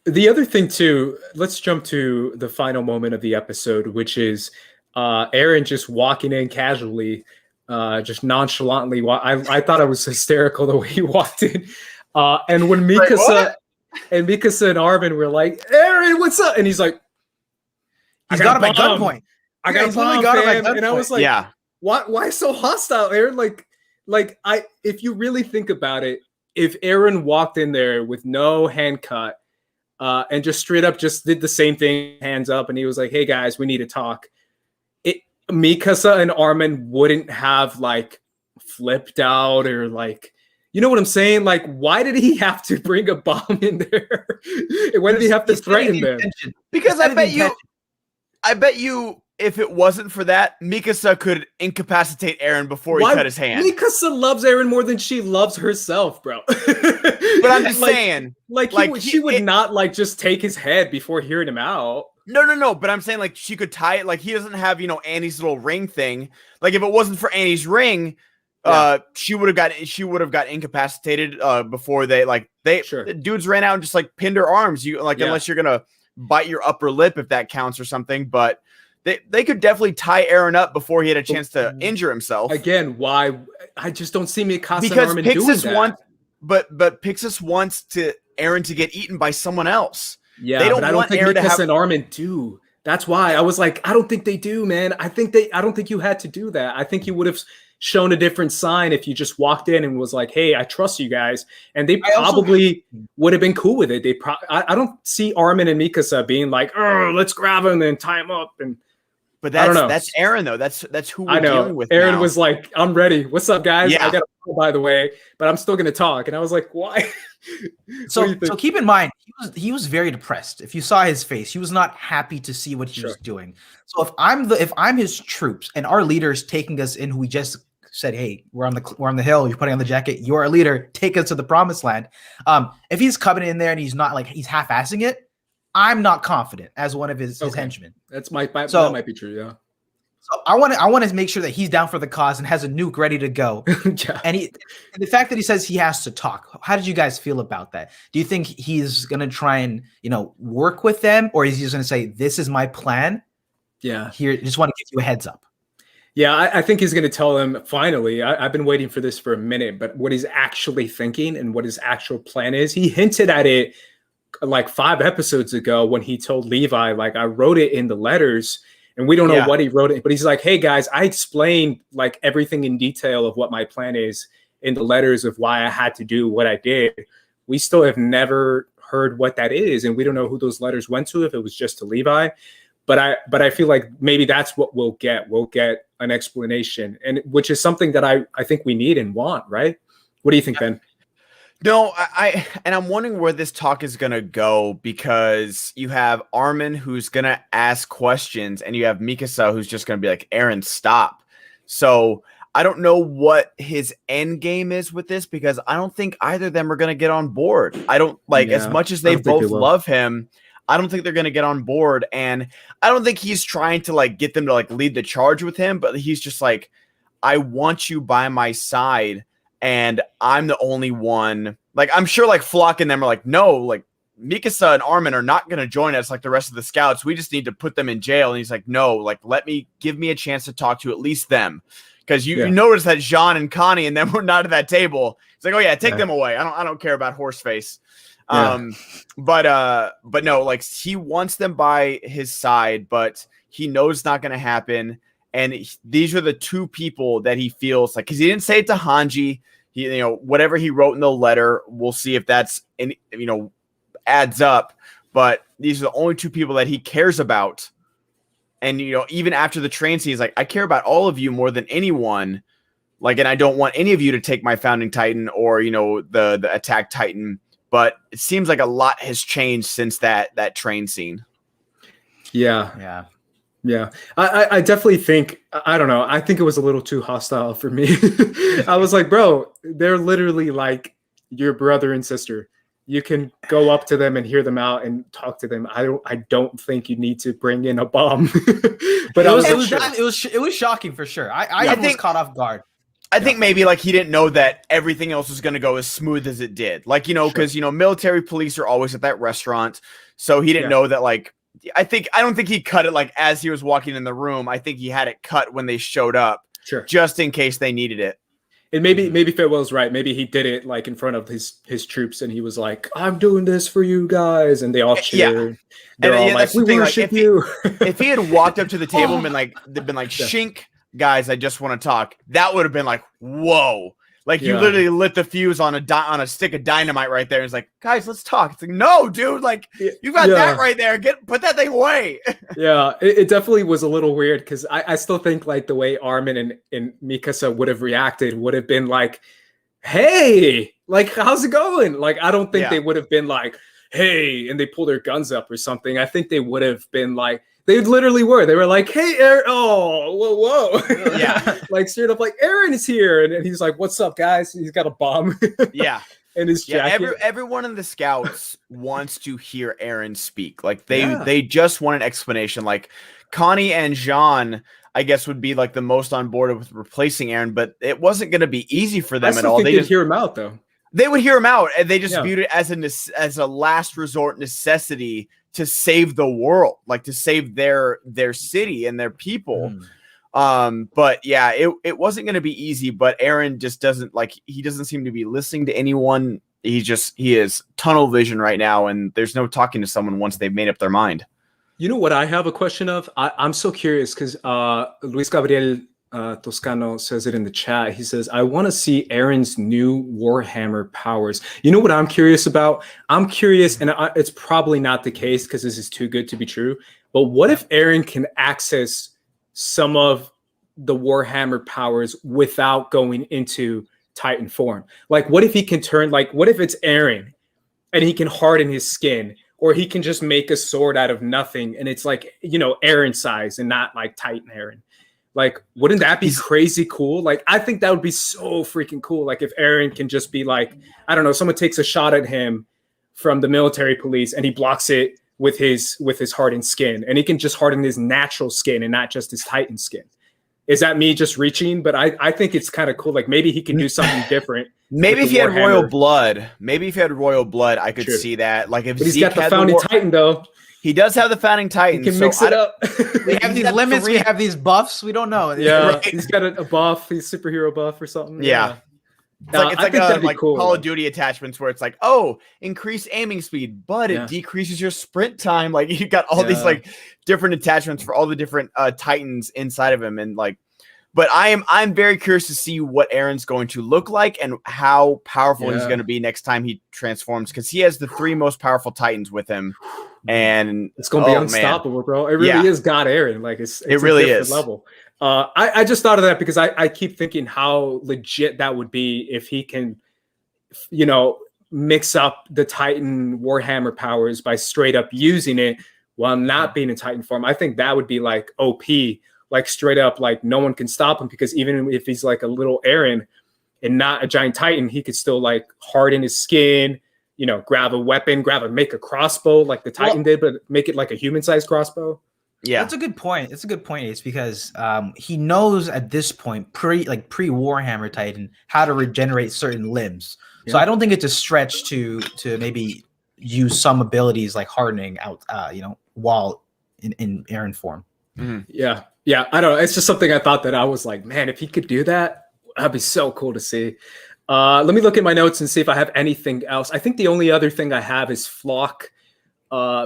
The other thing too, let's jump to the final moment of the episode, which is Eren just walking in casually, just nonchalantly. I thought it was hysterical the way he walked in. And when Mikasa and Armin were like, Eren, what's up? And he's like, he's got him at gunpoint. I got a bomb, fam. And I was like, yeah. Why so hostile, Eren? If you really think about it, if Eren walked in there with no hand cut, and just straight up just did the same thing, hands up, and he was like, hey guys, we need to talk. Mikasa and Armin wouldn't have like flipped out or like, you know what I'm saying? Like, why did he have to bring a bomb in there? Why did he have to threaten them? Because I bet you, if it wasn't for that, Mikasa could incapacitate Eren before he cut his hand. Mikasa loves Eren more than she loves herself, bro. But I'm just saying, she would not like just take his head before hearing him out. No. But I'm saying like she could tie it. Like he doesn't have Annie's little ring thing. Like if it wasn't for Annie's ring, she would have got incapacitated before the dudes ran out and just like pinned her arms. Unless you're gonna bite your upper lip, if that counts or something, but. They could definitely tie Eren up before he had a chance to injure himself. Again, why? I just don't see Mikasa because and Armin doing that. But Pixis wants Eren to get eaten by someone else. Yeah, but I don't think Mikasa and Armin do. That's why I was like, I don't think they do, man. I don't think you had to do that. I think you would have shown a different sign if you just walked in and was like, hey, I trust you guys. And they probably would have been cool with it. I don't see Armin and Mikasa being like, oh, let's grab him and tie him up. But that's Eren though. That's who we're dealing with. Eren now. was like, I'm ready. What's up, guys? Yeah. I got to go, by the way, but I'm still gonna talk. And I was like, why? So keep in mind, he was very depressed. If you saw his face, he was not happy to see what he was doing. So if I'm his troops and our leader's taking us in, who we just said, hey, we're on the hill, you're putting on the jacket, you're our leader, take us to the promised land. If he's coming in there and he's not like he's half-assing it, I'm not confident as one of his henchmen. That might be true, yeah. So I want to make sure that he's down for the cause and has a nuke ready to go. Yeah. And the fact that he says he has to talk. How did you guys feel about that? Do you think he's gonna try and work with them, or is he just gonna say, "This is my plan"? Yeah. Here, just want to give you a heads up. Yeah, I think he's going to tell him, finally, I've been waiting for this for a minute, but what he's actually thinking and what his actual plan is. He hinted at it like 5 episodes ago when he told Levi, like, I wrote it in the letters, and we don't know what he wrote it, but he's like, hey guys, I explained like everything in detail of what my plan is in the letters of why I had to do what I did. We still have never heard what that is, and we don't know who those letters went to, if it was just to Levi. But I feel like maybe that's what we'll get. We'll get an explanation, and which is something that I think we need and want, right? What do you think, Ben? No, I'm wondering where this talk is gonna go, because you have Armin who's gonna ask questions, and you have Mikasa who's just gonna be like, Eren, stop. So I don't know what his end game is with this, because I don't think either of them are gonna get on board. I don't as much as they both love him. I don't think they're going to get on board, and I don't think he's trying to like get them to like lead the charge with him, but he's just like, I want you by my side, and I'm the only one. Like, I'm sure like Floch and them are like, no, like Mikasa and Armin are not going to join us like the rest of the scouts. We just need to put them in jail. And he's like, no, like give me a chance to talk to at least them. Because you notice that Jean and Connie and them were not at that table. It's like, oh yeah, take them away. I don't care about Horseface. But no, like he wants them by his side, but he knows it's not going to happen. And these are the 2 people that he feels like, because he didn't say it to Hanji. He, whatever he wrote in the letter, we'll see if that's adds up. But these are the only 2 people that he cares about. And even after the train scene, he's like, I care about all of you more than anyone. Like, and I don't want any of you to take my founding Titan or the attack Titan. But it seems like a lot has changed since that train scene. Yeah. I definitely think, I don't know, I think it was a little too hostile for me. I was like, bro, they're literally like your brother and sister. You can go up to them and hear them out and talk to them. I don't think you need to bring in a bomb. But it was shocking for sure. I was caught off guard. I think maybe like he didn't know that everything else was going to go as smooth as it did. Like, you know, because, you know, military police are always at that restaurant. So he didn't know that, like, I don't think he cut it like as he was walking in the room. I think he had it cut when they showed up, just in case they needed it. And maybe Farewell's right. Maybe he did it like in front of his troops, and he was like, "I'm doing this for you guys," and they all cheered. They're all like, "We worship you." If he had walked up to the table and been like, "Shink, guys, I just want to talk," that would have been like, "Whoa!" Like you literally lit the fuse on a stick of dynamite right there. It's like, guys, let's talk. It's like, no, dude, like you got that right there. Put that thing away. Yeah, it definitely was a little weird because I still think like the way Armin and Mikasa would have reacted would have been like, hey, like how's it going? Like I don't think they would have been like, hey, and they pull their guns up or something. I think they would have been like, they literally were. They were like, hey, Eren. Oh, whoa. Yeah. Like straight up like, Eren is here. And he's like, what's up, guys? He's got a bomb. Yeah. In his jacket. Everyone in the scouts wants to hear Eren speak. Like they just want an explanation. Like Connie and Jean, I guess, would be like the most on board with replacing Eren, but it wasn't going to be easy for them at all. They just hear him out though. They would hear him out, and they just viewed it as a last resort necessity to save the world, like to save their city and their people. But yeah, it wasn't going to be easy, but Eren just doesn't seem to be listening to anyone. He is tunnel vision right now, and there's no talking to someone once they've made up their mind. You know what I have a question of? I'm so curious because Luis Gabriel Toscano says it in the chat. He says, I want to see Eren's new Warhammer powers. You know what I'm curious about? I'm curious, and it's probably not the case because this is too good to be true, but what if Eren can access some of the Warhammer powers without going into Titan form? Like, what if he can what if it's Eren and he can harden his skin, or he can just make a sword out of nothing and it's like, you know, Eren size and not like Titan Eren? Like, wouldn't that be crazy cool? Like, I think that would be so freaking cool. Like, if Eren can just be like, I don't know, someone takes a shot at him from the military police and he blocks it with his hardened skin, and he can just harden his natural skin and not just his Titan skin. Is that me just reaching? But I think it's kind of cool. Like, maybe he can do something different. Maybe if he had royal blood, I could see that. Like, if he's got the founding Titan, though. He does have the founding Titan. He can mix it up. We have these limits. We have these buffs. We don't know. Yeah, right. He's got a buff. He's superhero buff or something. Yeah. It's like cool, Call of Duty attachments where it's like, oh, increase aiming speed, but it decreases your sprint time. Like you got all these like different attachments for all the different Titans inside of him, and like. But I'm very curious to see what Eren's going to look like and how powerful he's going to be next time he transforms, because he has the 3 most powerful Titans with him, and it's going to be unstoppable, bro. It really is God Eren. Like it's really a different level. I just thought of that because I keep thinking how legit that would be if he can, you know, mix up the Titan Warhammer powers by straight up using it while not being in Titan form. I think that would be like OP. Like straight up, like no one can stop him, because even if he's like a little Eren and not a giant Titan, he could still like harden his skin, you know, grab a weapon, make a crossbow like the Titan did, but make it like a human-sized crossbow. Yeah, that's a good point. It's a good point, Ace, because he knows at this point, pre Warhammer Titan, how to regenerate certain limbs. Yeah. So I don't think it's a stretch to maybe use some abilities like hardening out, you know, while in Eren form. Mm-hmm. Yeah, I don't know. It's just something I thought that I was like, man, if he could do that, that'd be so cool to see. Let me look at my notes and see if I have anything else. I think the only other thing I have is Floch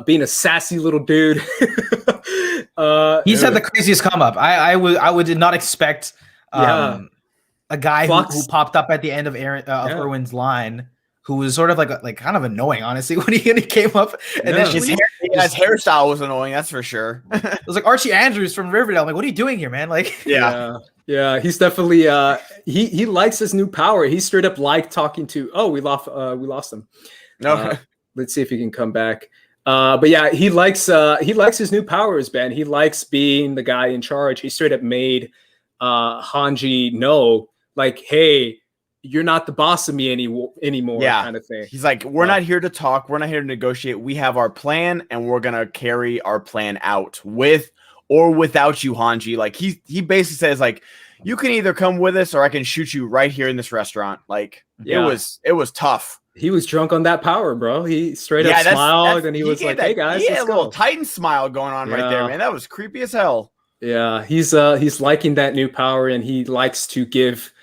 being a sassy little dude. He's had the craziest come up. I would not expect a guy who popped up at the end of Erwin's line, who was sort of like kind of annoying, honestly, when he came up. And then his hairstyle was annoying, that's for sure. It was like Archie Andrews from Riverdale. I'm like, what are you doing here, man? Like, yeah, he's definitely he likes his new power. He straight up liked talking to. Oh, we lost him. No, let's see if he can come back. But yeah, he likes his new powers, Ben. He likes being the guy in charge. He straight up made Hanji know, like, hey, you're not the boss of me anymore, Yeah. kind of thing. He's like, we're not here to talk. We're not here to negotiate. We have our plan, and we're gonna carry our plan out with or without you, Hanji. Like he basically says, like, you can either come with us or I can shoot you right here in this restaurant. Like it was tough. He was drunk on that power, bro. He straight up smiled and he was like, "Hey guys, he had let's a little go." Titan smile going on right there, man. That was creepy as hell. Yeah, he's liking that new power, and he likes to give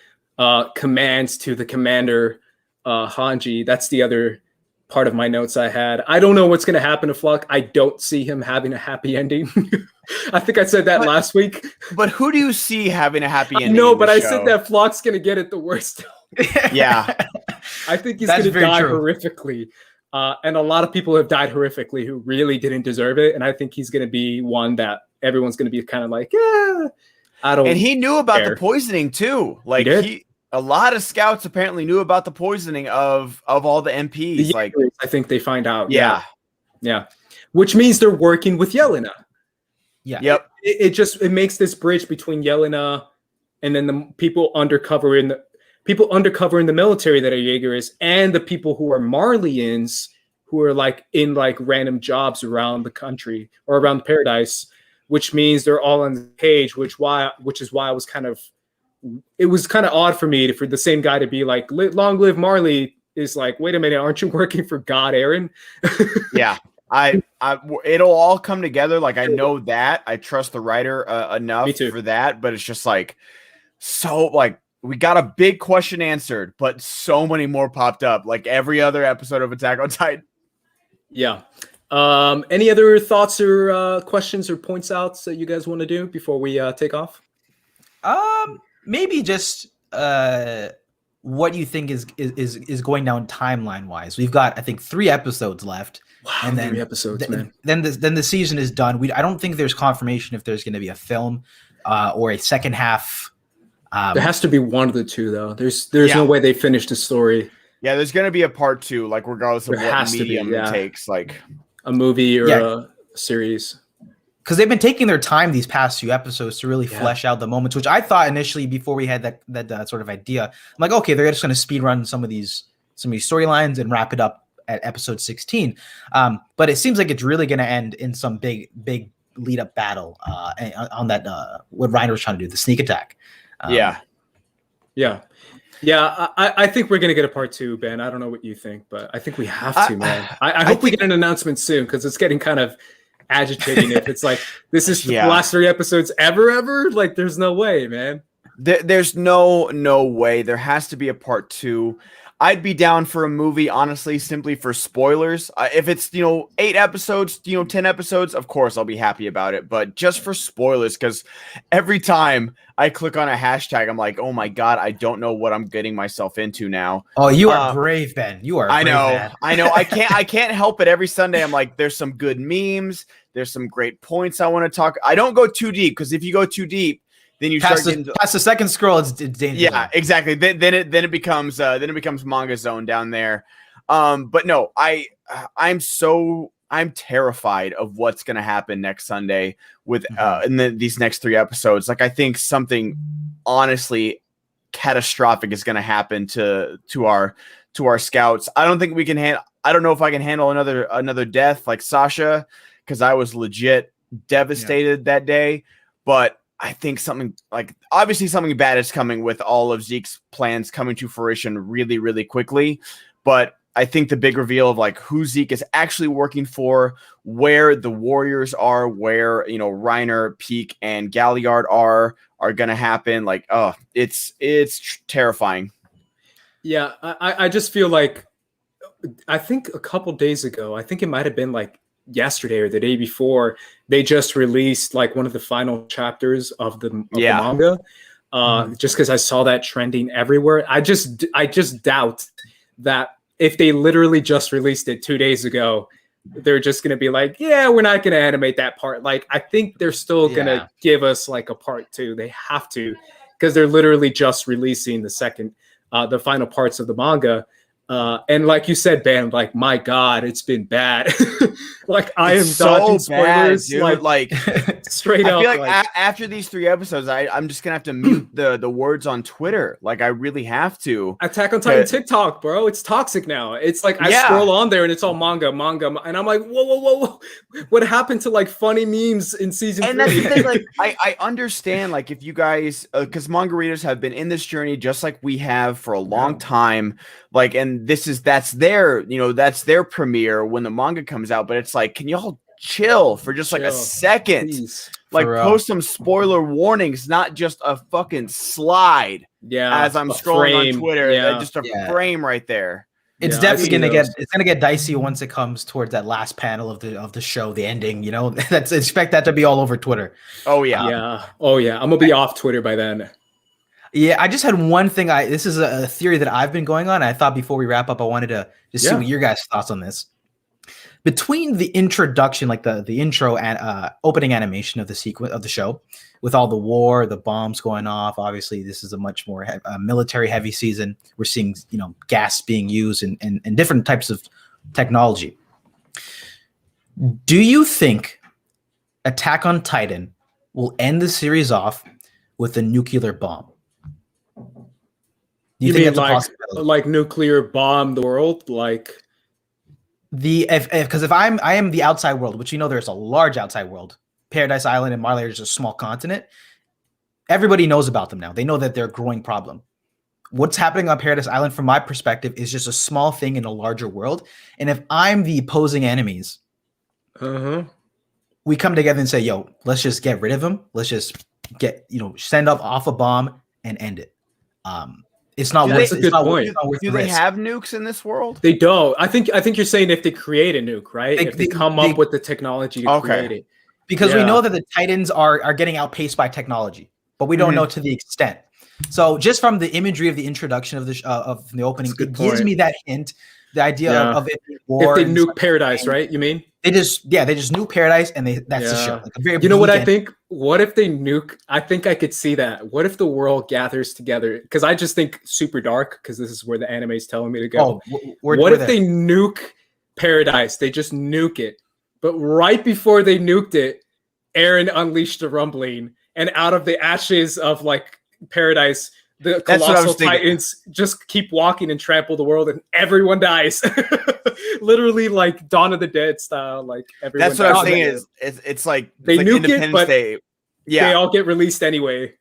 commands to the commander, Hanji. That's the other part of my notes I had. I don't know what's going to happen to Floch. I don't see him having a happy ending. I think I said that last week. But who do you see having a happy ending? No, but I said that Floch's going to get it the worst. Yeah. I think he's going to die horrifically. And a lot of people have died horrifically who really didn't deserve it. And I think he's going to be one that everyone's going to be kind of like, yeah, I don't. And he knew about the poisoning too. Like a lot of scouts apparently knew about the poisoning of all the MPs. Like I think they find out. Yeah. Which means they're working with Yelena. Yeah. Yep. It makes this bridge between Yelena and then the people undercover in the military that are Jaegerists and the people who are Marleyans who are like in like random jobs around the country or around the Paradise, which means they're all on the page, which is why it was kind of odd for me for the same guy to be like, "Long live Marley," is like, wait a minute, aren't you working for God, Eren? Yeah. It'll all come together. Like I know that I trust the writer enough for that, but it's just like, so like we got a big question answered, but so many more popped up like every other episode of Attack on Titan. Yeah. Any other thoughts or questions or points outs that you guys want to do before we take off? Maybe just what you think is going down timeline wise. We've got, I think, 3 episodes left. Wow, and then 3 episodes, man. Then the season is done. I don't think there's confirmation if there's going to be a film or a second half. There has to be one of the two, though. There's no way they finish the story. Yeah, there's going to be a part 2, like regardless of what medium it takes, like a movie or a series. Because they've been taking their time these past few episodes to really flesh out the moments, which I thought initially before we had that sort of idea, I'm like, okay, they're just going to speed run some of these storylines and wrap it up at episode 16. But it seems like it's really going to end in some big lead up battle on that what Reiner was trying to do, the sneak attack. I think we're gonna get a part 2, Ben. I don't know what you think, but I think we have to, man. I hope we get an announcement soon because it's getting kind of agitating. If it's like this is the last 3 episodes ever, like there's no way, man. There's no way. There has to be a part 2. I'd be down for a movie, honestly, simply for spoilers. If it's 8 episodes, 10 episodes, of course I'll be happy about it. But just for spoilers, because every time I click on a hashtag, I'm like, oh my god, I don't know what I'm getting myself into now. Oh, you are brave, Ben. You are. I know. Man. I know. I can't help it. Every Sunday, I'm like, there's some good memes. There's some great points I want to talk. I don't go too deep because if you go too deep, then you past the second scroll, it's dangerous. Yeah, exactly. Then it becomes manga zone down there. But no, I'm terrified of what's gonna happen next Sunday with these next 3 episodes. Like I think something honestly catastrophic is gonna happen to our scouts. I don't think we can I don't know if I can handle another death like Sasha because I was legit devastated that day, but I think obviously something bad is coming with all of Zeke's plans coming to fruition really, really quickly. But I think the big reveal of like who Zeke is actually working for, where the Warriors are, where Reiner, Peak, and Galliard are going to happen. Like, oh, it's terrifying. Yeah, I just feel like I think a couple days ago, I think it might have been like yesterday or the day before, they just released like one of the final chapters of the manga. Just because I saw that trending everywhere. I just doubt that if they literally just released it 2 days ago, they're just gonna be like, yeah, we're not gonna animate that part. Like I think they're still gonna give us like a part 2. They have to, because they're literally just releasing the final parts of the manga. And like you said, Ben, like, my God, it's been bad. Like I am It's so dodging bad, spoilers, dude. like Like straight I up. feel like Like, after these 3 episodes, I'm just gonna have to mute the words on Twitter. Like I really have to. Attack on Titan TikTok, bro. It's toxic now. It's like I Yeah. scroll on there and it's all manga, and I'm like, whoa. What happened to like funny memes in season And 3? that's the thing, like I understand, like if you guys, because manga readers have been in this journey just like we have for a long time, like, and that's their premiere when the manga comes out. But it's like, can y'all chill for just like a second? Please. Like post some spoiler warnings, not just a fucking slide. Yeah, as I'm scrolling on Twitter, just a frame right there. It's definitely gonna get dicey once it comes towards that last panel of the show, the ending. You know, expect that to be all over Twitter. Oh yeah, I'm gonna be off Twitter by then. Yeah, I just had one thing. This is a theory that I've been going on. I thought before we wrap up, I wanted to just see what your guys' thoughts on this. Between the introduction, like the intro and opening animation of the sequence of the show, with all the war, the bombs going off. Obviously, this is a much more military heavy season. We're seeing gas being used and different types of technology. Do you think Attack on Titan will end the series off with a nuclear bomb? Do You think mean like nuclear bomb the world, like? Because I am the outside world, which there's a large outside world. Paradise Island and Marley are just a small continent. Everybody knows about them now. They know that they're a growing problem. What's happening on Paradise Island, from my perspective, is just a small thing in a larger world. And if I'm the opposing enemies, we come together and say, "Yo, let's just get rid of them. Let's just send up off a bomb and end it." It's not. That's a good point. Do they have nukes in this world? They don't. I think you're saying if they create a nuke, right? If they come up with the technology to create it. Because we know that the Titans are getting outpaced by technology, but we don't know to the extent. So just from the imagery of the introduction of the opening, it gives me that hint, the idea of it being war. If they nuke Paradise, right? You mean? They just nuke Paradise and that's the show. Like a very what I think? What if they nuke? I think I could see that. What if the world gathers together? Because I just think super dark, because this is where the anime is telling me to go. What if they nuke Paradise? They just nuke it. But right before they nuked it, Eren unleashed a rumbling, and out of the ashes of like Paradise, the colossal titans just keep walking and trample the world, and everyone dies. Literally, like Dawn of the Dead style. Like everyone. That's what I was saying. It's like they nuke Independence it, but Day. Yeah, they all get released anyway.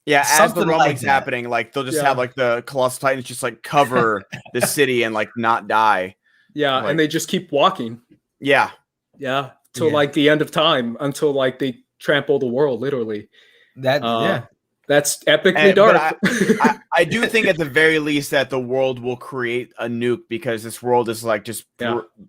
Yeah, as the rumbling's happening, like they'll just have like the colossal titans just like cover the city and like not die. Yeah, and they just keep walking. Yeah. Till like the end of time, until like they trample the world, literally. That's epically dark. I do think at the very least that the world will create a nuke, because this world is like just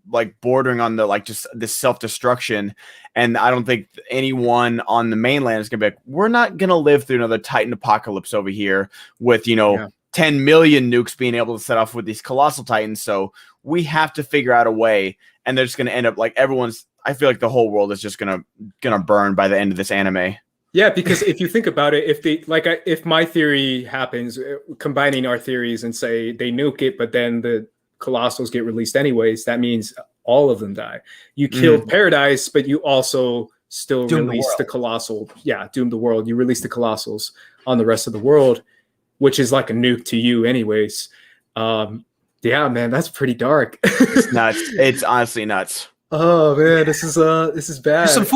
like bordering on the like just this self-destruction, and I don't think anyone on the mainland is gonna be like, we're not gonna live through another Titan apocalypse over here with 10 million nukes being able to set off with these colossal titans. So we have to figure out a way, and they're just gonna end up like I feel like the whole world is just gonna burn by the end of this anime. Yeah, because if you think about it, if my theory happens, combining our theories and say they nuke it, but then the colossals get released anyways, that means all of them die. You killed Paradise, but you also still release the colossal. Yeah, doom the world. You release the colossals on the rest of the world, which is like a nuke to you anyways. Yeah, man, that's pretty dark. It's nuts. It's honestly nuts. Oh man, this is bad. There's some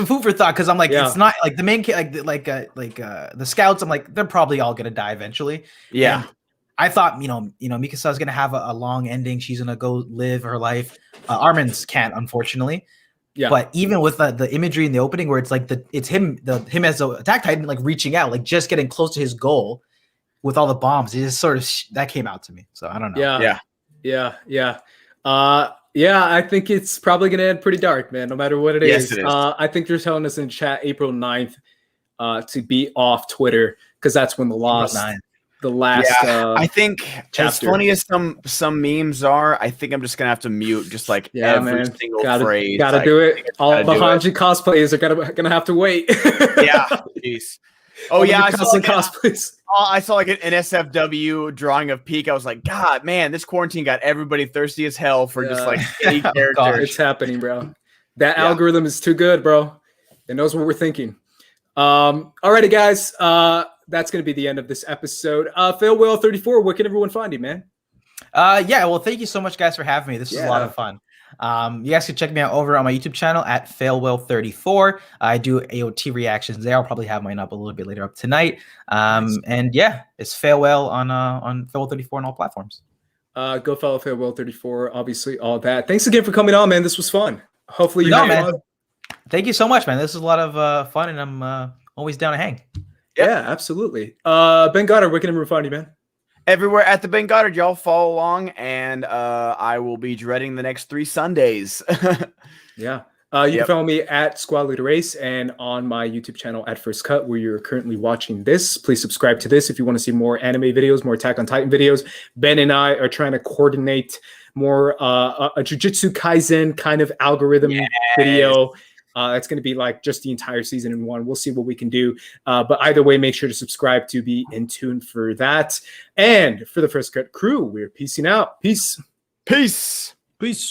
food for thought, because I'm like, it's not like the main the scouts. I'm like, they're probably all gonna die eventually. Yeah, and I thought Mikasa's gonna have a long ending. She's gonna go live her life. Armin's can't, unfortunately. Yeah. But even with the imagery in the opening, where it's like it's him as the Attack Titan, like reaching out, like just getting close to his goal with all the bombs, it just sort of that came out to me. So I don't know. Yeah, I think it's probably going to end pretty dark, man, no matter what it is. It is. I think they're telling us in chat April 9th to be off Twitter, because that's when the last I think chapter. As funny as some memes are, I think I'm just going to have to mute just like every single phrase. Gotta do it. All the Hanji cosplayers are gonna have to wait. Yeah, jeez. Oh yeah, I saw like an SFW drawing of Peak. I was like, God, man, this quarantine got everybody thirsty as hell for just like any character. It's happening, bro. That Yeah. algorithm is too good, bro. It knows what we're thinking. Alrighty, guys. That's going to be the end of this episode. Failwell 34, where can everyone find you, man? Yeah, well, thank you so much, guys, for having me. This was a lot Yeah. of fun. You guys can check me out over on my YouTube channel at Failwell34. I do AOT reactions there. I'll probably have mine up a little bit later up tonight. Nice. And yeah, it's Failwell on Failwell34 on all platforms. Go follow Failwell 34, obviously, all that. Thanks again for coming on, man. This was fun. Hopefully you had fun. Thank you so much, man. This is a lot of fun, and I'm always down to hang. Yeah, absolutely. Ben Goddard, where can everyone find you, man? Everywhere at the Ben Goddard, y'all follow along, and I will be dreading the next 3 Sundays. Yeah. You can follow me at Squad Leader Race and on my YouTube channel at First Cut, where you're currently watching this. Please subscribe to this if you want to see more anime videos, more Attack on Titan videos. Ben and I are trying to coordinate more a Jujutsu Kaisen kind of algorithm video. It's going to be like just the entire season in one. We'll see what we can do. But either way, make sure to subscribe to be in tune for that. And for the First Cut crew, we're peacing out. Peace. Peace. Peace.